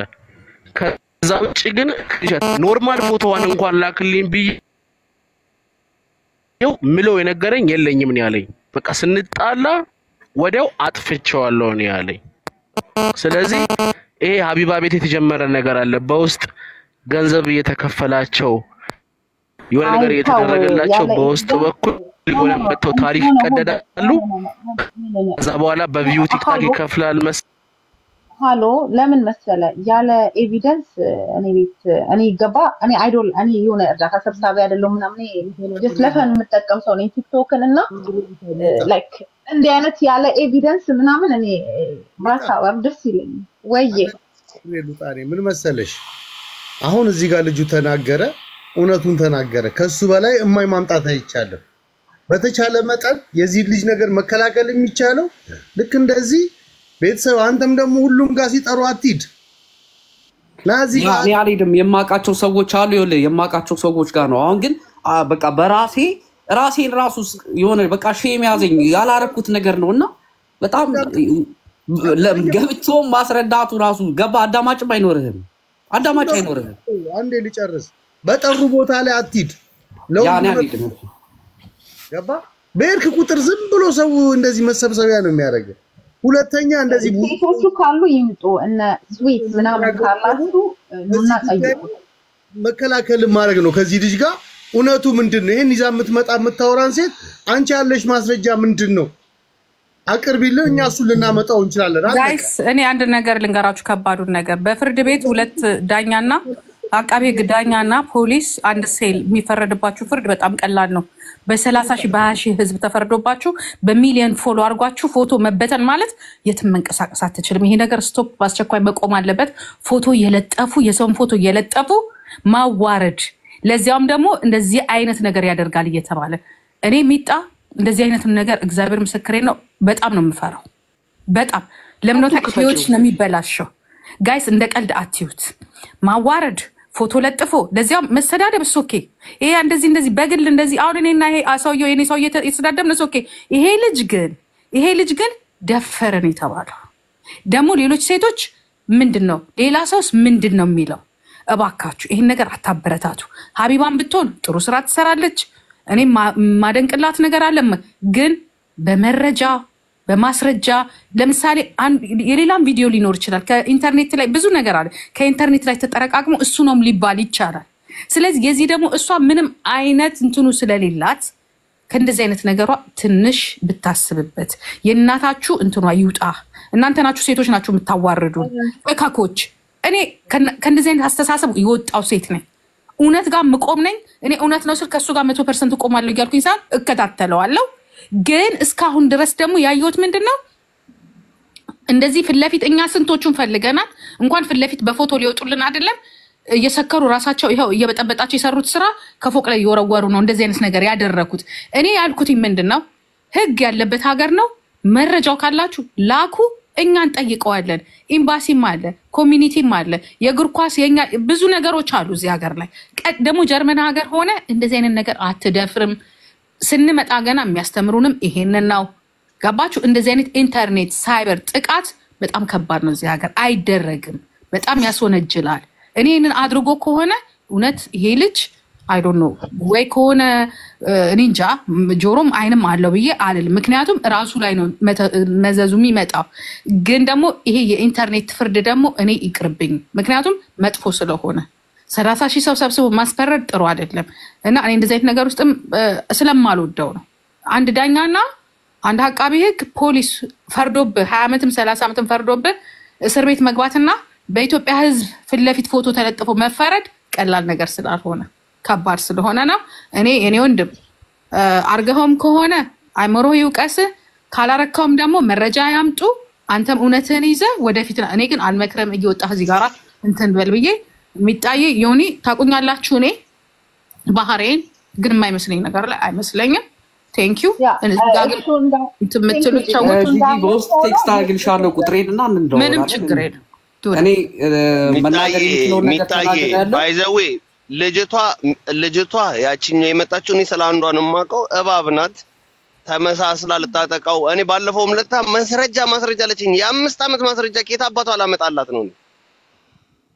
ከዛ ውጪ ግን ኖርማል ፎቶዋን እንኳን ላክልኝ ብዬው ምለው የነገረኝ የለኝም ነው ያለኝ። በቃ ስንጣላ ወዲያው አጥፍቼዋለሁ ነው ያለኝ። ስለዚህ ይሄ ሀቢባ ቤት የተጀመረ ነገር አለ። በውስጥ ገንዘብ እየተከፈላቸው የሆነ ነገር እየተደረገላቸው በውስጥ በኩል የሆነ መተው ታሪክ ይቀደዳሉ። ከዛ በኋላ በቪው ቲክታክ ይከፍላል ሃሎ ለምን መሰለ ያለ ኤቪደንስ እኔ ቤት እኔ ገባ እኔ አይዶል እኔ የሆነ እርዳታ ሰብሳቢ አይደለም ምናምን ጀስት ለፈን የምጠቀም ሰው ነኝ ቲክቶክን እና ላይክ እንዲህ አይነት ያለ ኤቪደንስ ምናምን እኔ ማሳወር ደስ ይለኝ ወይ ሉጣኔ ምን መሰለሽ አሁን እዚህ ጋር ልጁ ተናገረ እውነቱን ተናገረ ከሱ በላይ እማይ ማምጣት አይቻልም በተቻለ መጠን የዚህ ልጅ ነገር መከላከል የሚቻለው ልክ እንደዚህ ቤተሰብ አንተም ደግሞ ሁሉም ጋር ሲጠሩ አትሂድ ናዚ እኔ አልሄድም የማውቃቸው ሰዎች አሉ ይኸውልህ የማውቃቸው ሰዎች ጋር ነው አሁን ግን በቃ ራሴን ራሱ የሆነ በቃ ሼም ያዘኝ ያላረኩት ነገር ነውና በጣም ገብቶ ማስረዳቱ ራሱ ገባ አዳማጭም አይኖርህም አንዴ ልጨርስ በጠሩ ቦታ ላይ አትሂድ ያኔ አልሄድም ገባ በእርክ ቁጥር ዝም ብሎ ሰው እንደዚህ መሰብሰቢያ ነው የሚያደርገው ሁለተኛ እንደዚህ ሴቶቹ ካሉ ይምጡ እና ስዊት ምናምን ካላችሁ እና ጠይቁ መከላከል ማድረግ ነው ከዚህ ልጅ ጋር እውነቱ ምንድነው ይሄን ይዛ የምትመጣ የምታወራን ሴት አንቺ ያለሽ ማስረጃ ምንድነው አቅርቢልን እኛ እሱ ልናመጣው እንችላለን ጋይስ እኔ አንድ ነገር ልንገራችሁ ከባዱን ነገር በፍርድ ቤት ሁለት ዳኛና አቃቤ ግዳኛና ፖሊስ አንድ ሴል የሚፈረድባችሁ ፍርድ በጣም ቀላል ነው በ30,000 በ20,000 ህዝብ ተፈርዶባችሁ በሚሊዮን ፎሎ አድርጓችሁ ፎቶ መበተን ማለት የትም መንቀሳቀስ አትችልም ይሄ ነገር ስቶፕ በአስቸኳይ መቆም አለበት ፎቶ የለጠፉ የሰውን ፎቶ የለጠፉ ማዋረድ ለዚያም ደግሞ እንደዚህ አይነት ነገር ያደርጋል እየተባለ እኔ ሚጣ እንደዚህ አይነት ነገር እግዚአብሔር ምስክሬ ነው በጣም ነው የምፈራው በጣም ለምን ነው ታውቂዎች ነው የሚበላሽው ጋይስ እንደ ቀልድ አትዩት ማዋረድ ፎቶ ለጥፎ ለዚያም መሰዳደብ ኦኬ። ይሄ እንደዚህ በግል እንደዚህ አሁን እኔና ይሄ ሰውየው የኔ ሰውዬ የተሰዳደብን ኦኬ። ይሄ ልጅ ግን ደፈረን የተባለው ደግሞ ሌሎች ሴቶች ምንድነው ሌላ ሰውስ ምንድነው የሚለው? እባካችሁ ይሄን ነገር አታበረታቱ። ሀቢባን ብትሆን ጥሩ ስራ ትሰራለች። እኔ ማደንቅላት ነገር አለ፣ ግን በመረጃ በማስረጃ ለምሳሌ የሌላም ቪዲዮ ሊኖር ይችላል። ከኢንተርኔት ላይ ብዙ ነገር አለ። ከኢንተርኔት ላይ ተጠረቃቅሞ እሱ ነው ሊባል ይቻላል። ስለዚህ የዚህ ደግሞ እሷ ምንም አይነት እንትኑ ስለሌላት ከእንደዚህ አይነት ነገሯ ትንሽ ብታስብበት። የእናታችሁ እንትኗ ይውጣ። እናንተ ናችሁ ሴቶች ናችሁ የምታዋርዱ እካኮች። እኔ ከእንደዚህ አይነት አስተሳሰብ የወጣው ሴት ነኝ። እውነት ጋር ምቆም ነኝ። እኔ እውነት ነው ስል ከእሱ ጋር 100% እቆማለሁ እያልኩኝ ሳይሆን እከታተለዋለሁ። ግን እስካሁን ድረስ ደግሞ ያየሁት ምንድን ነው እንደዚህ ፊት ለፊት እኛ ስንቶቹን ፈልገናል። እንኳን ፊት ለፊት በፎቶ ሊወጡልን አይደለም እየሰከሩ ራሳቸው ይኸው እየበጠበጣቸው የሰሩት ስራ ከፎቅ ላይ እየወረወሩ ነው እንደዚህ አይነት ነገር ያደረኩት። እኔ ያልኩት ምንድን ነው ህግ ያለበት ሀገር ነው። መረጃው ካላችሁ ላኩ፣ እኛ እንጠይቀዋለን። ኤምባሲም አለ፣ ኮሚኒቲም አለ፣ የእግር ኳስ የኛ ብዙ ነገሮች አሉ እዚህ ሀገር ላይ። ደግሞ ጀርመን ሀገር ሆነ እንደዚህ አይነት ነገር አትደፍርም። ስንመጣ ገና የሚያስተምሩንም ይሄንን ነው። ገባችሁ? እንደዚህ አይነት ኢንተርኔት ሳይበር ጥቃት በጣም ከባድ ነው እዚህ ሀገር አይደረግም። በጣም ያስወነጅላል። እኔ ይህንን አድርጎ ከሆነ እውነት ይሄ ልጅ አይ ዶንት ኖ ወይ ከሆነ እኔ እንጃ ጆሮም አይንም አለው ብዬ አልልም። ምክንያቱም ራሱ ላይ ነው መዘዙ የሚመጣው። ግን ደግሞ ይሄ የኢንተርኔት ፍርድ ደግሞ እኔ ይቅርብኝ፣ ምክንያቱም መጥፎ ስለሆነ 30,000 ሰው ሰብስቦ ማስፈረድ ጥሩ አይደለም። እና እኔ እንደዚህ አይነት ነገር ውስጥም ስለማልወደው ነው። አንድ ዳኛና አንድ አቃቢ ህግ ፖሊስ ፈርዶብህ 20 ዓመትም 30 ዓመትም ፈርዶብህ እስር ቤት መግባትና በኢትዮጵያ ህዝብ ፊት ለፊት ፎቶ ተለጥፎ መፈረድ ቀላል ነገር ስላልሆነ ከባድ ስለሆነ ነው። እኔ ወንድም አርገኸውም ከሆነ አይምሮ ይውቀስ፣ ካላረከውም ደግሞ መረጃ ያምጡ። አንተም እውነትህን ይዘህ ወደፊት። እኔ ግን አልመክረም እየወጣህ እዚህ ጋራ እንትን በል ብዬ የሚጣየ ዮኒ ታቁኛላችሁ። እኔ ባህሬን ግን የማይመስለኝ ነገር ላይ አይመስለኝም። ቴንክ ዩ የምትሉት ሰዎች በውስጥ ቴክስት አድርግልሻለሁ ቁጥሬንና ምንም ችግር የለም። እኔ መናገር የምችለው ነገር ተናግሬያለሁ። ባይዘዌ ልጅቷ ያቺኛው የመጣችው እኔ ስለ አንዷ ነው የማውቀው። እባብ ናት ተመሳስላ ልታጠቃው። እኔ ባለፈውም ለታ ማስረጃ አለችኝ። የ5 ዓመት ማስረጃ ከየት አባቷ አላመጣላት ነው?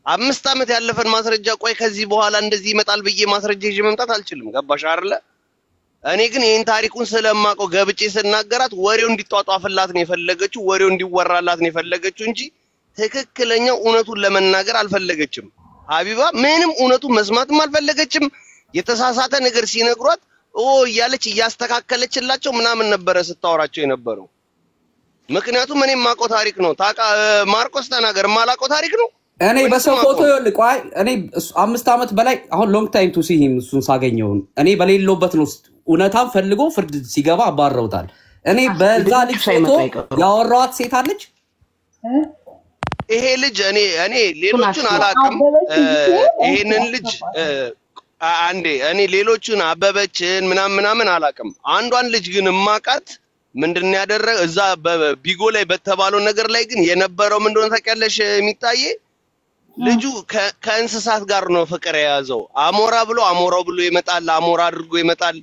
5 ዓመት ያለፈን ማስረጃ ቆይ ከዚህ በኋላ እንደዚህ ይመጣል ብዬ ማስረጃ ይዤ መምጣት አልችልም። ገባሽ አይደለ? እኔ ግን ይሄን ታሪኩን ስለማውቀው ገብጬ ስናገራት ወሬው እንዲጧጧፍላት ነው የፈለገችው፣ ወሬው እንዲወራላት ነው የፈለገችው እንጂ ትክክለኛው እውነቱን ለመናገር አልፈለገችም። ሀቢባ ምንም እውነቱን መስማትም አልፈለገችም። የተሳሳተ ነገር ሲነግሯት እያለች እያስተካከለችላቸው ምናምን ነበረ ስታወራቸው የነበረው። ምክንያቱም እኔ የማውቀው ታሪክ ነው። ማርቆስ ተናገር፣ የማላውቀው ታሪክ ነው። እኔ በሰው ፎቶ ልቋይ እኔ 5 ዓመት በላይ አሁን ሎንግ ታይም ቱ ሲ ሂም እሱን ሳገኘው እኔ በሌለውበት ነው እውነታም ፈልጎ ፍርድ ሲገባ አባረውታል። እኔ በዛ ልጅ ፎቶ ያወራዋት ሴት አለች። ይሄ ልጅ እኔ ሌሎቹን አላውቅም። ይሄንን ልጅ አንዴ እኔ ሌሎቹን አበበችን ምናምን አላውቅም። አንዷን ልጅ ግን ማቃት ምንድነው ያደረገ እዛ በቢጎ ላይ በተባለው ነገር ላይ ግን የነበረው ምንድነው ታውቂያለሽ? የሚታየ ልጁ ከእንስሳት ጋር ነው ፍቅር የያዘው። አሞራው ብሎ ይመጣል፣ አሞራ አድርጎ ይመጣል፣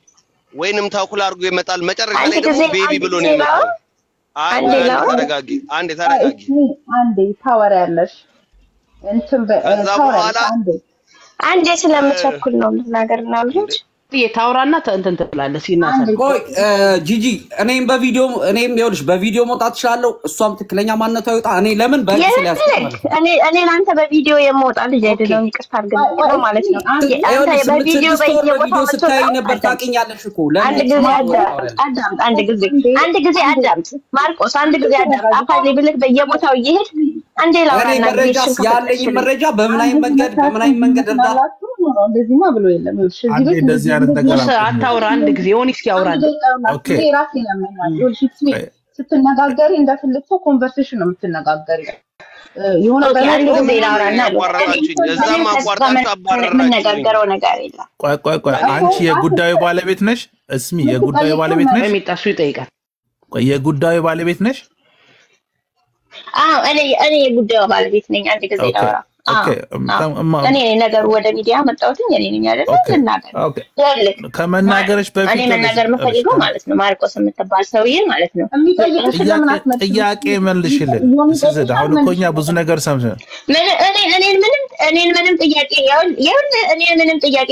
ወይንም ተኩላ አድርጎ ይመጣል። መጨረሻ ላይ ደግሞ ቤቢ ብሎ ነው የሚመጣው። ተረጋጊ፣ አንዴ ታወሪያለሽ። እንትን በኋላ አንዴ ስለምቸኩል ነው ልናገርና ልጅ የታውራና እንትን ትላለህ ሲናሰር። ቆይ ጂጂ እኔም ይኸውልሽ በቪዲዮ መውጣት እችላለሁ። እሷም ትክክለኛ ማንነቷ ይወጣ። እኔ ለምን በእርግጥ ስለያስቀምጣለሁ እኔ ላንተ በቪዲዮ የምወጣ ልጅ አይደለም። ይቅርታ አድርገን ነው ማለት ነው። አንተ በቪዲዮ በየቦታው ስታይ ነበር ታውቂኛለሽ እኮ። አንድ ጊዜ አዳምጥ ማርቆስ፣ አንድ ጊዜ አዳምጥ። አፋሌ ብለህ በየቦታው እየሄድ አንዴ ላውራና መረጃ ያለኝ መረጃ በምን አይነት መንገድ እርዳታ እንደዚህማ ብሎ የለም። እሺ እንደዚህ አይነት ነገር አታውራ። አንድ ጊዜ ኦኒክስ ያውራል። ኦኬ ራሴ ለምን ስትነጋገሪ እንደፈለግሽ ሰው ኮንቨርሴሽን ነው የምትነጋገሪ። የሆነ የምንነጋገረው ነገር የለም። ቆይ አንቺ የጉዳዩ ባለቤት ነሽ? እስሚ የጉዳዩ ባለቤት ነሽ? የሚጣሱ ይጠይቃል። ቆይ የጉዳዩ ባለቤት ነሽ? እኔ የጉዳዩ ባለቤት ነኝ። አንድ ጊዜ ላውራ። እኔ ነገር ወደ ሚዲያ መጣሁት እኔ ነኝ አይደል ልናገር ከመናገርሽ በፊት እኔ መናገር የምፈልገው ማለት ነው ማርቆስ የምትባል ሰውዬ ማለት ነው ጥያቄ መልሽልን ስለዚህ አሁን እኮ እኛ ብዙ ነገር ሰምተን እኔን ምንም ጥያቄ እኔ ምንም ጥያቄ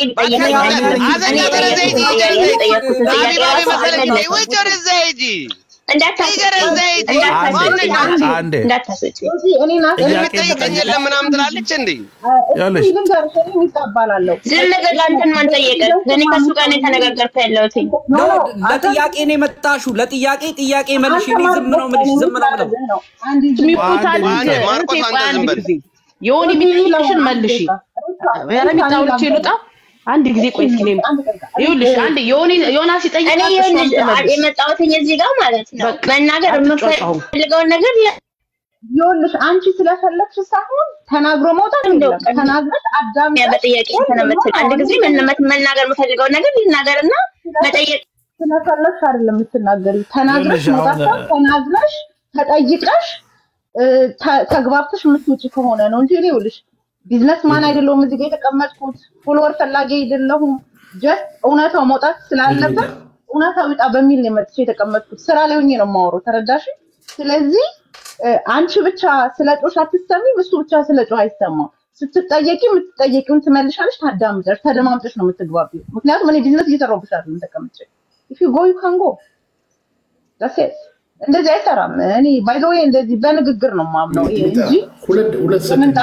የሆነ ቢልሽን መልሺ ያረም ታውልቼ ልጣ አንድ ጊዜ ቆይ እስኪ ነኝ ይኸውልሽ አንድ ዮናስ ይጠይቃል እኔ የመጣሁትኝ እዚህ ጋር ማለት ነው መናገር የምፈልገው ነገር ይኸውልሽ አንቺ ስለፈለግሽ ሳይሆን ተናግሮ መውጣት እንደው ተናግረሽ አዳም በጥያቄ ተነመት አንድ ጊዜ መናገር የምፈልገው ነገር ልናገርና መጠየቅ ስለፈለግሽ አይደለም የምትናገሪው ተናግረሽ መውጣት ተናግረሽ ተጠይቀሽ ተግባብተሽ የምትውጪ ከሆነ ነው እንጂ ይኸውልሽ ቢዝነስ ማን አይደለም እዚህ ጋር የተቀመጥኩት ፎሎወር ፈላጊ አይደለሁም ጀስት እውነታው መውጣት ስላለበት እውነታው ይጣ በሚል ነው መጥቼ የተቀመጥኩት ስራ ላይ ሆኜ ነው የማወራው ተረዳሽ ስለዚህ አንቺ ብቻ ስለጮሽ አትሰሚም እሱ ብቻ ስለጮህ አይሰማም ስትጠየቂ የምትጠየቂውን ትመልሻለሽ ታዳምጠሽ ተደማምጠሽ ነው የምትግባቢው ምክንያቱም እኔ ቢዝነስ እየሰራሁብሽ አይደለም ተቀምጬ if you go you can go that's it እንደዚህ አይሰራም እኔ ባይ ዘ ወይ እንደዚህ በንግግር ነው ማምነው ይሄ እንጂ ሁለት ሰከንድ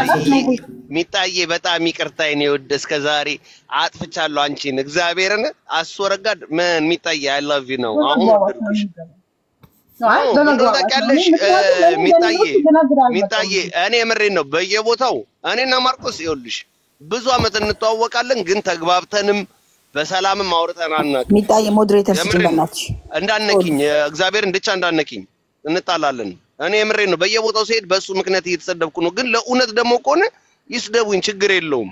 ሚጣዬ በጣም ይቅርታዬ ነው ወደ እስከዛሬ አጥፍቻለሁ አንቺን እግዚአብሔርን አስወረጋድ ምን ሚጣዬ I love you ነው አሁን ታውቂያለሽ ሚጣዬ እኔ ምሬን ነው በየቦታው እኔና ማርቆስ ይኸውልሽ ብዙ አመት እንተዋወቃለን ግን ተግባብተንም በሰላምም አውርተናናቅ ሚጣዬ ሞዴሬተር ሲጀምራናች እንዳነቂኝ እግዚአብሔር እንድቻ እንዳነቂኝ እንጣላለን እኔ ምሬን ነው በየቦታው ሲሄድ በሱ ምክንያት እየተሰደብኩ ነው ግን ለኡነት ደሞ ቆነ ይስደቡኝ ችግር የለውም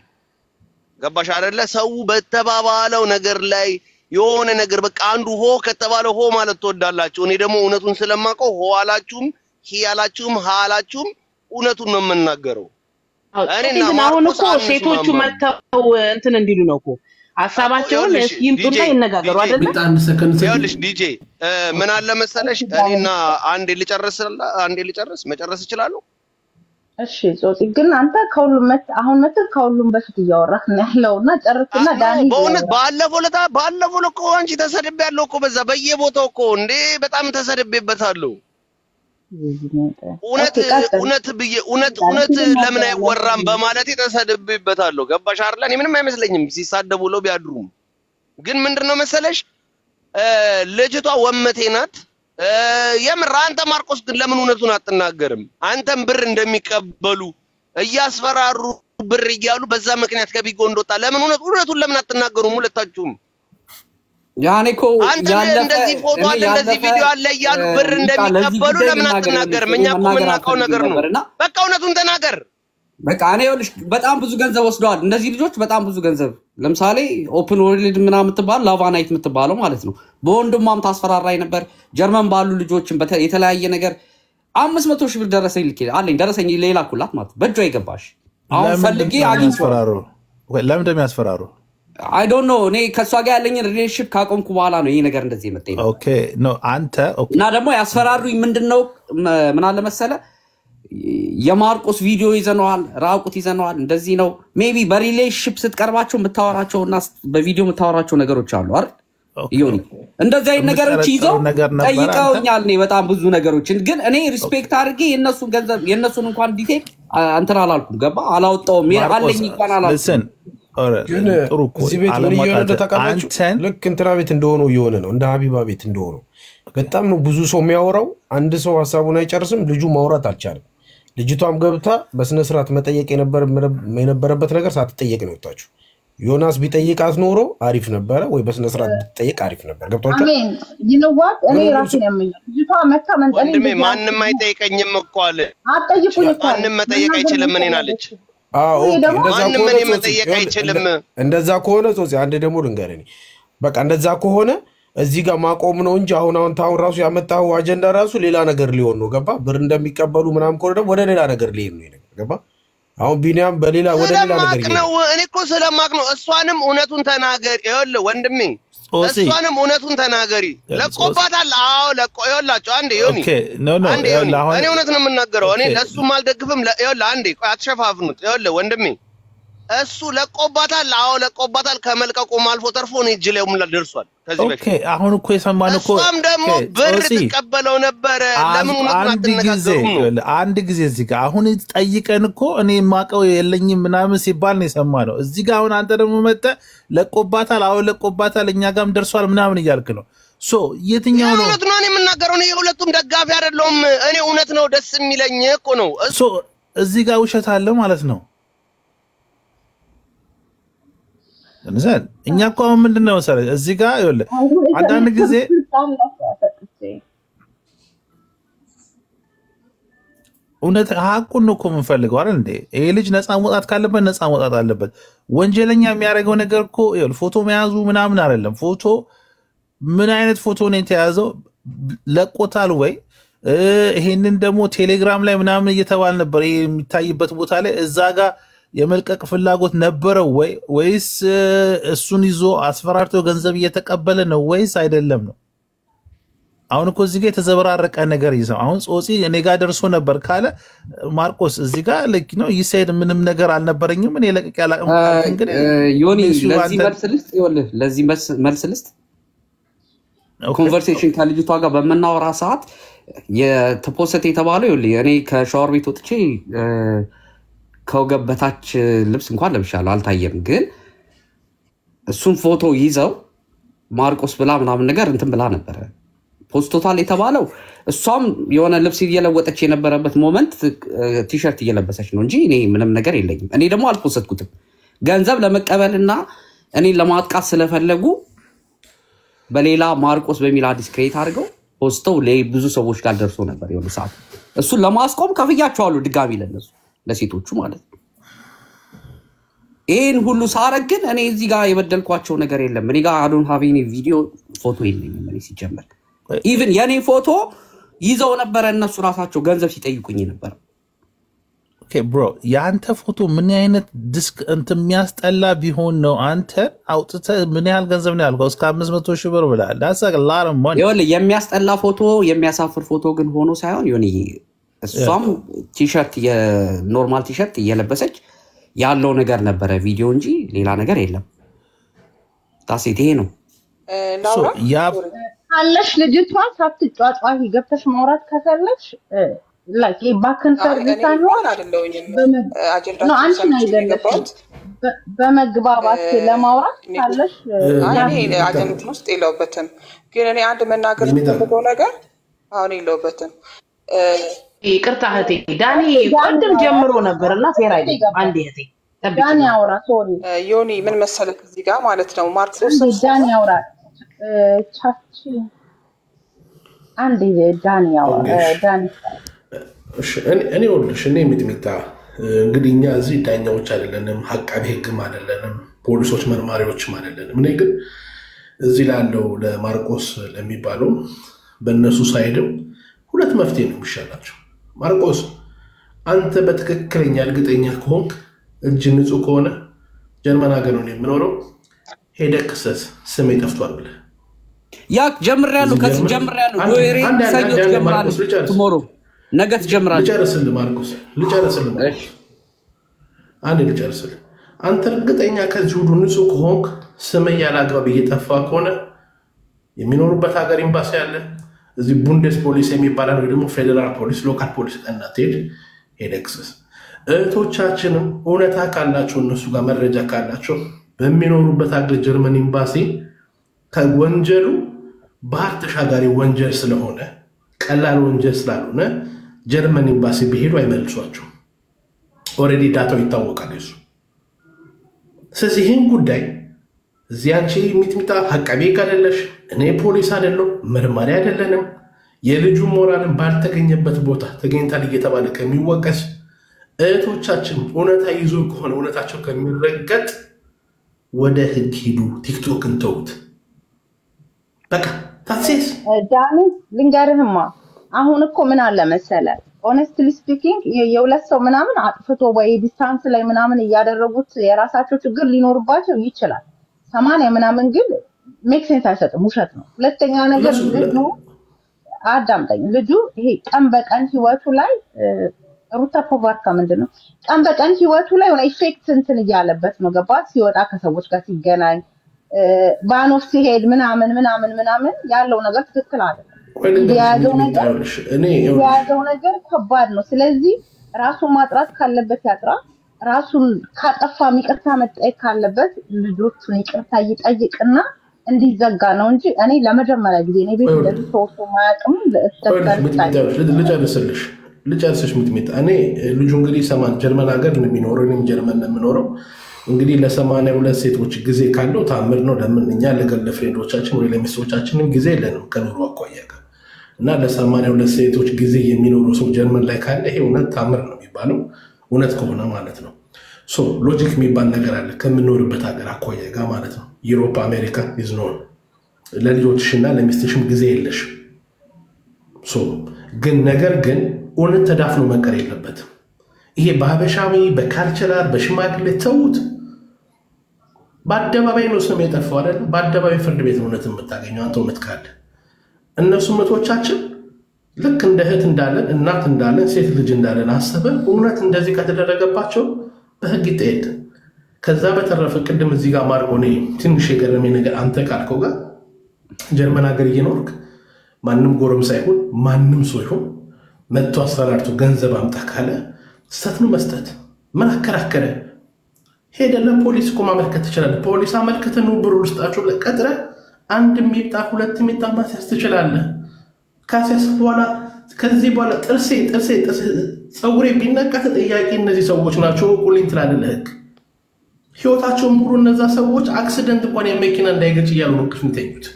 ገባሽ አይደለ ሰው በተባባለው ነገር ላይ የሆነ ነገር በቃ አንዱ ሆ ከተባለው ሆ ማለት ተወዳላችሁ እኔ ደሞ ኡነቱን ስለማቀው ሆ አላችሁም ሂያላችሁም ሃላችሁም ኡነቱን ነው የምናገረው እኔና ማርቆስ ሴቶቹ መተው እንትን እንዲሉ ነው እኮ ሐሳባቸውን ይምጡና ይነጋገሩ አይደል ይኸውልሽ ዲጄ ምን አለ መሰለሽ እኔና አንዴ ልጨርስ መጨረስ ይችላል እሺ ጾቲ ግን አንተ ከሁሉም አሁን መጥተህ ከሁሉም በፊት እያወራህ ነው ያለውና ጨርስና ዳኒ በእውነት ባለፈው እኮ አንቺ ተሰድቤያለሁ እኮ በዛ በየቦታው እኮ እንዴ በጣም ተሰድቤበታለሁ ኡነት ለምን አይወራም በማለት ተሰድቤበታለሁ ገባሽ አይደል እኔ ምንም አይመስለኝም ሲሳደቡ ለው ቢያድሩም ግን ምንድነው መሰለሽ ልጅቷ ወመቴ ናት የምር አንተ ማርቆስ ግን ለምን ኡነቱን አትናገርም አንተም ብር እንደሚቀበሉ እያስፈራሩ ብር ይያሉ በዛ ምክንያት ከቢጎ እንደወጣ ለምን ኡነቱን ለምን አትናገሩም ሁለታችሁም ያኔኮ ያለ እንደዚህ ፎቶ አለ እንደዚህ ቪዲዮ አለ ይያሉ ብር እንደሚቀበሉ ለምን አትናገርም እኛ እኮ ምናቀው ነገር ነው በቃ ኡነቱን ተናገር በቃ እኔ ይኸውልሽ በጣም ብዙ ገንዘብ ወስደዋል እነዚህ ልጆች በጣም ብዙ ገንዘብ ለምሳሌ ኦፕን ወርልድ ምናምን የምትባል ላቫ ናይት የምትባለው ማለት ነው በወንድሟም ታስፈራራይ ነበር ጀርመን ባሉ ልጆችን የተለያየ ነገር 500,000 ብር ደረሰኝ ልኬ አለኝ ደረሰኝ ሌላ ኩላት ማለት በእጇ ይገባሽ አሁን ፈልጌ አግኝቷል ለምን እንደሚያስፈራሩ I don't know እኔ ከሷ ጋር ያለኝ ሪሌሽንሺፕ ካቆምኩ በኋላ ነው ይሄ ነገር እንደዚህ የመጣኝ ኦኬ ኖ አንተ ኦኬ እና ደግሞ ያስፈራሩኝ ምንድነው ምን አለ መሰለ የማርቆስ ቪዲዮ ይዘነዋል ራቁት ይዘነዋል እንደዚህ ነው ሜቢ በሪሌሽንሺፕ ስትቀርባቸው የምታወራቸውና በቪዲዮ የምታወራቸው ነገሮች አሉ አይደል ይሁን እንደዚህ አይነት ነገሮች ይዘው ጠይቀውኛል እኔ በጣም ብዙ ነገሮችን ግን እኔ ሪስፔክት አድርጌ የነሱን ገንዘብ የነሱን እንኳን ዲቴል አንተራ አላልኩም ገባ አላወጣውም አለኝ እንኳን አላልኩም ግን እዚህ ቤት ምን እየሆነ ተቀባችሁ ልክ እንትና ቤት እንደሆነ እየሆነ ነው እንደ ሀቢባ ቤት እንደሆነ በጣም ነው ብዙ ሰው የሚያወራው አንድ ሰው ሐሳቡን አይጨርስም ልጁ ማውራት አልቻለም ልጅቷም ገብታ በስነ ስርዓት መጠየቅ የነበረበት ነገር ሳትጠየቅ ነው ወጣችሁ ዮናስ ቢጠይቃት ኖሮ አሪፍ ነበር ወይ በስነ ስርዓት ቢጠይቅ አሪፍ ነበር ገብቷችሁ አሜን ይነዋት እኔ ራሴን ያመኝ ልጅቷ መታ መንጠለኝ ወንድሜ ማንንም አይጠይቀኝም እኮ አለ አጠይቁኝ እኮ ማንንም መጠየቅ አይችልም እኔን አለች ማንንም እኔ መጠየቅ አይችልም እንደዛ ከሆነ ጾጽ አንድ ደግሞ ልንገርኝ በቃ እንደዛ ከሆነ እዚህ ጋር ማቆም ነው እንጂ አሁን ታው ራሱ ያመጣው አጀንዳ ራሱ ሌላ ነገር ሊሆን ነው ገባ ብር እንደሚቀበሉ ምናም ኮረ ደግሞ ወደ ሌላ ነገር ሊሄድ ነው ገባ አሁን ቢኒያም በሌላ ወደ ሌላ ነገር ነው። እኔ እኮ ስለማቅ ነው። እሷንም እውነቱን ተናገሪ። ይኸውልህ ወንድሜ እሷንም እውነቱን ተናገሪ። ለቆባታል። አዎ ለቆ ይኸውላችሁ አንዴ ዮኒ አንዴ ዮኒ እኔ እውነት ነው የምናገረው። እኔ ለሱም አልደግፍም። ይኸውልህ አንዴ ቆይ አትሸፋፍኑት። ይኸውልህ ወንድሜ እሱ ለቆባታል። አዎ ለቆባታል። ከመልቀቁም አልፎ ተርፎ ነው እጅ ላይ ሙላ ደርሷል። ከዚህ በፊት አሁን እኮ የሰማን እኮ እሷም ደግሞ ብር ተቀበለው ነበር። ለምን አንድ ጊዜ እዚህ ጋር አሁን ጠይቀን እኮ እኔ ማቀው የለኝም ምናምን ሲባል ነው የሰማነው። እዚህ ጋር አሁን አንተ ደግሞ መጣ ለቆባታል። አዎ ለቆባታል እኛ ጋርም ደርሷል ምናምን እያልክ ነው። ሶ የትኛው ነው እውነት ነው? እኔ የምናገረው ነው የሁለቱም ደጋፊ አይደለሁም። እኔ እውነት ነው ደስ የሚለኝ እኮ ነው። ሶ እዚህ ጋር ውሸት አለ ማለት ነው። እንዘን እኛ እኮ ምንድነው መሰለህ እዚህ ጋር ይኸውልህ አንዳንድ ጊዜ እውነት ሀቁን ነው እኮ የምንፈልገው አይደል እንዴ? ይሄ ልጅ ነፃ መውጣት ካለበት ነፃ መውጣት አለበት። ወንጀለኛ የሚያደርገው ነገር እኮ ይኸውልህ ፎቶ መያዙ ምናምን አይደለም። ፎቶ ምን አይነት ፎቶ ነው የተያዘው? ለቆታል ወይ? ይሄንን ደግሞ ቴሌግራም ላይ ምናምን እየተባለ ነበር ይሄ የሚታይበት ቦታ ላይ እዛ ጋር የመልቀቅ ፍላጎት ነበረው ወይ ወይስ እሱን ይዞ አስፈራርቶ ገንዘብ እየተቀበለ ነው ወይስ አይደለም ነው? አሁን እኮ እዚህ ጋር የተዘበራረቀ ነገር ይዘው አሁን ጾጺ እኔ ጋር ደርሶ ነበር ካለ ማርቆስ እዚህ ጋር ልክ ነው ይሰይድ ምንም ነገር አልነበረኝም እኔ ለቀቅ ያላቀም እንግዲህ ዮኒ ለዚህ መልስ ልስጥ ይኸውልህ ለዚህ መልስ ልስጥ ኮንቨርሴሽን ከልጅቷ ጋር በመናወራ ሰዓት የተፖስት የተባለው ይኸውልህ እኔ ከሻወር ቤት ወጥቼ ከወገብ በታች ልብስ እንኳን ለብሻለሁ አልታየም። ግን እሱን ፎቶ ይዘው ማርቆስ ብላ ምናምን ነገር እንትን ብላ ነበረ ፖስቶታል የተባለው። እሷም የሆነ ልብስ እየለወጠች የነበረበት ሞመንት ቲሸርት እየለበሰች ነው እንጂ እኔ ምንም ነገር የለኝም። እኔ ደግሞ አልፖስትኩትም። ገንዘብ ለመቀበልና እኔን ለማጥቃት ስለፈለጉ በሌላ ማርቆስ በሚል አዲስ ክሬት አድርገው ፖስተው ብዙ ሰዎች ጋር ደርሶ ነበር የሆነ ሰዓት። እሱን ለማስቆም ከፍያቸዋለሁ ድጋሚ ለነሱ ለሴቶቹ ማለት ነው። ይሄን ሁሉ ሳረግ ግን እኔ እዚህ ጋር የበደልኳቸው ነገር የለም። እኔ ጋር አዶን ሃቪኒ ቪዲዮ ፎቶ የለኝም። እኔ ሲጀመር ኢቭን የኔ ፎቶ ይዘው ነበር እነሱ ራሳቸው ገንዘብ ሲጠይቁኝ ነበር። ኦኬ ብሮ ያንተ ፎቶ ምን አይነት ዲስክ እንትን የሚያስጠላ ቢሆን ነው አንተ አውጥተህ ምን ያህል ገንዘብ ነው ያልከው? እስከ 500 ሺህ ብር ብለሃል። that's a lot of money። ይኸውልህ የሚያስጠላ ፎቶ የሚያሳፍር ፎቶ ግን ሆኖ ሳይሆን ዮኒ እሷም ቲሸርት የኖርማል ቲሸርት እየለበሰች ያለው ነገር ነበረ ቪዲዮ እንጂ ሌላ ነገር የለም። ታሴት ይሄ ነው አለሽ ልጅቷ ሳትጫጫሂ ገብተሽ ማውራት ከፈለግሽ ላይክ ባክን ሰርቪስ አንሆን ነው አንቺ ነው አይደለም በመግባባት ለማውራት ካለሽ እኔ አጀንዳ ውስጥ የለውበትም። ግን እኔ አንድ መናገር የምፈልገው ነገር አሁን የለውበትም። ይቅርታ እህቴ ዳኒ ቀደም ጀምሮ ነበርና ፌር አይደለም። አንዴ እህቴ ዳኒ አውራ ሶሪ ዮኒ ምን መሰለህ እዚህ ጋር ማለት ነው ማርቆስ ዳኒ አውራ ቻቺ አንዴ ዳኒ አውራ ዳኒ እሺ እኔ ወልሽ እኔ ሚጥሚጣ እንግዲህ እኛ እዚህ ዳኛዎች አይደለንም፣ አቃቤ ህግም አይደለንም፣ ፖሊሶች መርማሪዎችም አይደለንም። እኔ ግን እዚህ ላለው ለማርቆስ ለሚባለው በእነሱ ሳይድም ሁለት መፍትሄ ነው የሚሻላቸው። ማርቆስ አንተ በትክክለኛ እርግጠኛ ከሆንክ እጅ ንጹህ ከሆነ ጀርመን ሀገር ነው የምኖረው ሄደህ ክሰስ ስሜ ጠፍቷል ብለህ ያ ጀምሬያለሁ ከዚህ ጀምሬያለሁ ዶይሬ ሰኞት ጀምራለሁ ቱሞሮ ነገ ትጀምራለህ። ልጨርስልህ ማርቆስ ልጨርስልህ። እሺ አንዴ ልጨርስልህ። አንተ እርግጠኛ ከዚህ ሁሉ ንጹህ ከሆንክ ስሜ ያላግባብ እየጠፋ ከሆነ የሚኖሩበት ሀገር ኤምባሲ አለ እዚህ ቡንደስ ፖሊስ የሚባለው ወይ ደግሞ ፌደራል ፖሊስ ሎካል ፖሊስ እናትሄድ ሄደክስስ እህቶቻችንም እውነታ ካላቸው እነሱ ጋር መረጃ ካላቸው በሚኖሩበት ሀገር ጀርመን ኤምባሲ ከወንጀሉ ባህር ተሻጋሪ ወንጀል ስለሆነ ቀላል ወንጀል ስላልሆነ ጀርመን ኤምባሲ ቢሄዱ አይመልሷቸው። ኦሬዲ ዳታው ይታወቃል እሱ። ስለዚህ ይህን ጉዳይ እዚህ አንቺ ሚጥሚጣ አቃቤ ካለለሽ እኔ ፖሊስ አይደለም መርማሪ አይደለንም የልጁ ሞራልን ባልተገኘበት ቦታ ተገኝታል እየተባለ ከሚወቀስ እህቶቻችን እውነታ ይዞ ከሆነ እውነታቸው ከሚረገጥ ወደ ህግ ሂዱ። ቲክቶክን ተውት በቃ ታክሲስ ዳኒ ልንገርህማ አሁን እኮ ምን አለ መሰለ ኦነስትሊ ስፒኪንግ የሁለት ሰው ምናምን አጥፍቶ ወይ ዲስታንስ ላይ ምናምን እያደረጉት የራሳቸው ችግር ሊኖርባቸው ይችላል። 80 ምናምን ግን ሜክ ሴንስ አይሰጥም፣ ውሸት ነው። ሁለተኛ ነገር ልጁ አዳምጠኝ፣ ልጁ ይሄ ቀን በቀን ህይወቱ ላይ ሩታ ፖቫርካ ምንድነው ቀን በቀን ህይወቱ ላይ ሆነ ኢፌክት እንትን እያለበት ነው። ገባት ሲወጣ ከሰዎች ጋር ሲገናኝ ባኖፍ ሲሄድ ምናምን ያለው ነገር ትክክል አይደለም። የያዘው ነገር ከባድ ነው። ስለዚህ ራሱን ማጥራት ካለበት ያጥራ፣ ራሱን ካጠፋ ይቅርታ መጠየቅ ካለበት ልጆቹን ይቅርታ ይጠይቅና እንዲዘጋ ነው እንጂ እኔ ለመጀመሪያ ጊዜ እኔ ቤት እንደዚህ ተወርቶ ማያውቅም። ልጨርስሽ ሚጥሚጣ እኔ ልጁ እንግዲህ ጀርመን ሀገር ነው የሚኖረው፣ እኔም ጀርመን ነው የምኖረው። እንግዲህ ለ82 ሴቶች ጊዜ ካለው ታምር ነው። ለምን እኛ ለገለ ፍሬንዶቻችን ወይ ለሚስቶቻችንም ጊዜ የለንም ከኑሮ አኳያ ጋር እና ለ82 ሴቶች ጊዜ የሚኖሩ ሰው ጀርመን ላይ ካለ ይሄ እውነት ታምር ነው የሚባለው፣ እውነት ከሆነ ማለት ነው። ሶ ሎጂክ የሚባል ነገር አለ ከምንኖርበት ሀገር አኳያ ጋር ማለት ነው። ዩሮፕ አሜሪካ ይዝኖር ለልጆችሽና ለሚስትሽም ጊዜ የለሽ። ሶ ነገር ግን እውነት ተዳፍኖ መቀር የለበትም። ይሄ በሀበሻዊ በካልቸራል በሽማግሌ ተውት። በአደባባይ ነው ስም የጠፋው አይደል? በአደባባይ ፍርድ ቤት እውነት የምታገኘው አንተ እውነት ካለ እነሱ መቶቻችን ልክ እንደ እህት እንዳለን እናት እንዳለን ሴት ልጅ እንዳለን አሰበን እውነት እንደዚህ ከተደረገባቸው በህግ ይጠየቅ። ከዛ በተረፈ ቅድም እዚህ ጋር ማርቆኔ ትንሽ የገረመኝ ነገር አንተ ካልከው ጋር ጀርመን ሀገር እየኖርክ ማንም ጎረምሳ ይሁን ማንም ሰው ይሁን መጥቶ አስፈራርቶ ገንዘብ አምጣ ካለ ስተት ነው መስጠት። ምን አከራከረ? ሄደለ ፖሊስ እኮ ማመልከት ትችላለህ። ፖሊስ አመልክተህ ነው ብሩ ውስጣቸው ለቀጥረ አንድ ሚጣ ሁለት ሚጣ ማስያዝ ትችላለህ። ካስያዝ በኋላ ከዚህ በኋላ ጥርሴ ፀጉሬ ቢነካ ተጠያቂ እነዚህ ሰዎች ናቸው ቁልኝ ትላለህ ለህግ። ህይወታቸውን ሙሉ እነዛ ሰዎች አክሲደንት እንኳን የመኪና እንዳይገጭ እያሉ ነው ክፍል የሚተኙት።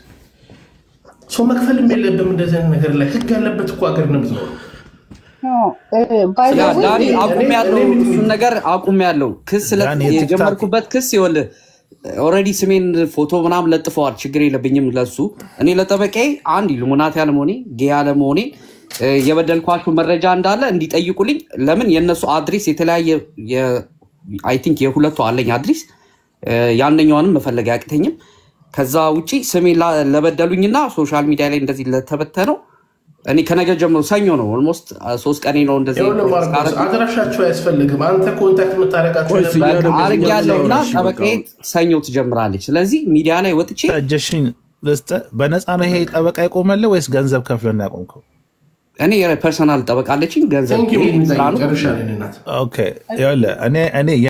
ሰው መክፈል የለብህም እንደዚህ ነገር ላይ ህግ ያለበት እኮ ሀገር ነው የምትኖረው። ዳኒ እሱን ነገር አቁሜያለሁ። ክስ የጀመርኩበት ክስ ይኸውልህ ኦልሬዲ ስሜን ፎቶ ምናምን ለጥፈዋል። ችግር የለብኝም ለሱ። እኔ ለጠበቃዬ አንድ ኢሉሚናቲ ያለመሆኔ ጌ ያለመሆኔ የበደልኳቸው መረጃ እንዳለ እንዲጠይቁልኝ። ለምን የነሱ አድሬስ የተለያየ አይ ቲንክ የሁለቱ አለኝ አድሬስ፣ ያንኛውንም መፈለግ አያቅተኝም። ከዛ ውጪ ስሜን ለበደሉኝና ሶሻል ሚዲያ ላይ እንደዚህ ለተበተነው እኔ ከነገ ጀምሮ ሰኞ ነው ኦልሞስት 3 ቀኔ ነው እንደዚህ አድራሻቸው አያስፈልግም። አንተ ኮንታክት የምታረጋቸው አርግ ያለውና ጠበቃዬ ሰኞ ትጀምራለች። ስለዚህ ሚዲያ ላይ ወጥቼ እጀሽኝ ለስተ በነፃ ነው ይሄ ጠበቃ ይቆመልህ ወይስ ገንዘብ ከፍለና ያቆምከው? እኔ ፐርሰናል ጠበቃ አለችኝ ገንዘብ ይሄ ነው። ጨርሻለሁ እናት። ኦኬ ያለ እኔ